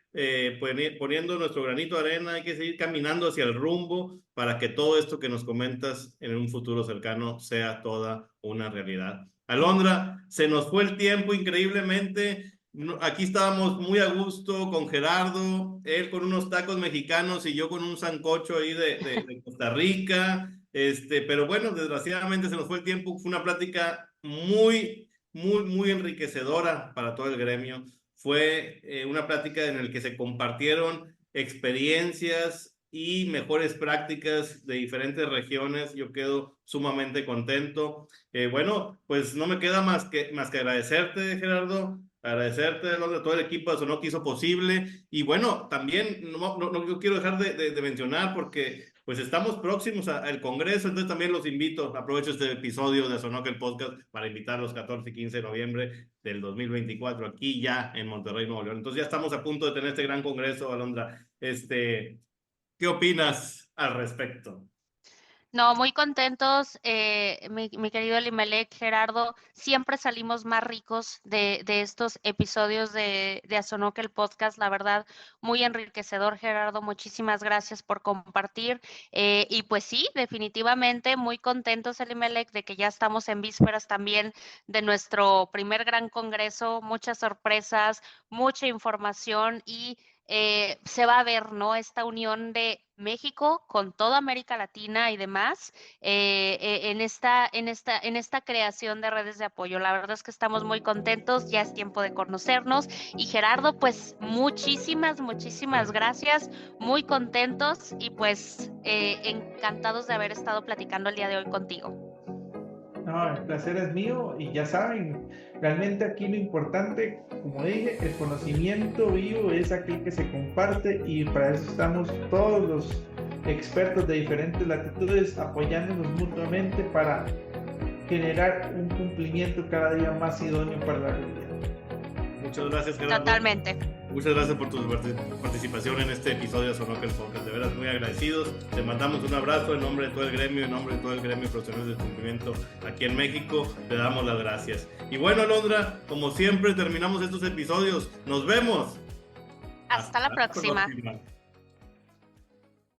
poniendo nuestro granito de arena, hay que seguir caminando hacia el rumbo para que todo esto que nos comentas en un futuro cercano sea toda una realidad. Alondra, se nos fue el tiempo increíblemente. Aquí estábamos muy a gusto con Gerardo, él con unos tacos mexicanos y yo con un sancocho ahí de Costa Rica. Pero bueno, desgraciadamente se nos fue el tiempo. Fue una plática muy enriquecedora para todo el gremio. Fue una plática en la que se compartieron experiencias y mejores prácticas de diferentes regiones. Yo quedo sumamente contento. Bueno, pues no me queda más que agradecerte, Gerardo, agradecerte a todo el equipo de SONOC que hizo posible. Y bueno, también no quiero dejar de mencionar porque pues estamos próximos al Congreso, entonces también los invito, aprovecho este episodio de SONOC el podcast para invitarlos 14 y 15 de noviembre del 2024 aquí ya en Monterrey, Nuevo León. Entonces ya estamos a punto de tener este gran congreso, Alondra. ¿Qué opinas al respecto? No, muy contentos, mi querido Elimelec, Gerardo, siempre salimos más ricos de estos episodios de Asonoc el podcast, la verdad, muy enriquecedor, Gerardo, muchísimas gracias por compartir, y pues sí, definitivamente muy contentos, Elimelec, de que ya estamos en vísperas también de nuestro primer gran congreso, muchas sorpresas, mucha información y se va a ver, ¿no? Esta unión de México con toda América Latina y demás en esta creación de redes de apoyo. La verdad es que estamos muy contentos, ya es tiempo de conocernos. Y Gerardo, pues muchísimas gracias, muy contentos y pues encantados de haber estado platicando el día de hoy contigo. No, el placer es mío y ya saben, realmente aquí lo importante, como dije, el conocimiento vivo es aquel que se comparte y para eso estamos todos los expertos de diferentes latitudes apoyándonos mutuamente para generar un cumplimiento cada día más idóneo para la realidad. Muchas gracias, Gerardo. Totalmente. Muchas gracias por tu participación en este episodio de SONOC el podcast. De veras, muy agradecidos. Te mandamos un abrazo en nombre de todo el gremio, en nombre de todo el gremio de profesionales del cumplimiento aquí en México. Te damos las gracias. Y bueno, Alondra, como siempre, terminamos estos episodios. Nos vemos. Hasta la próxima.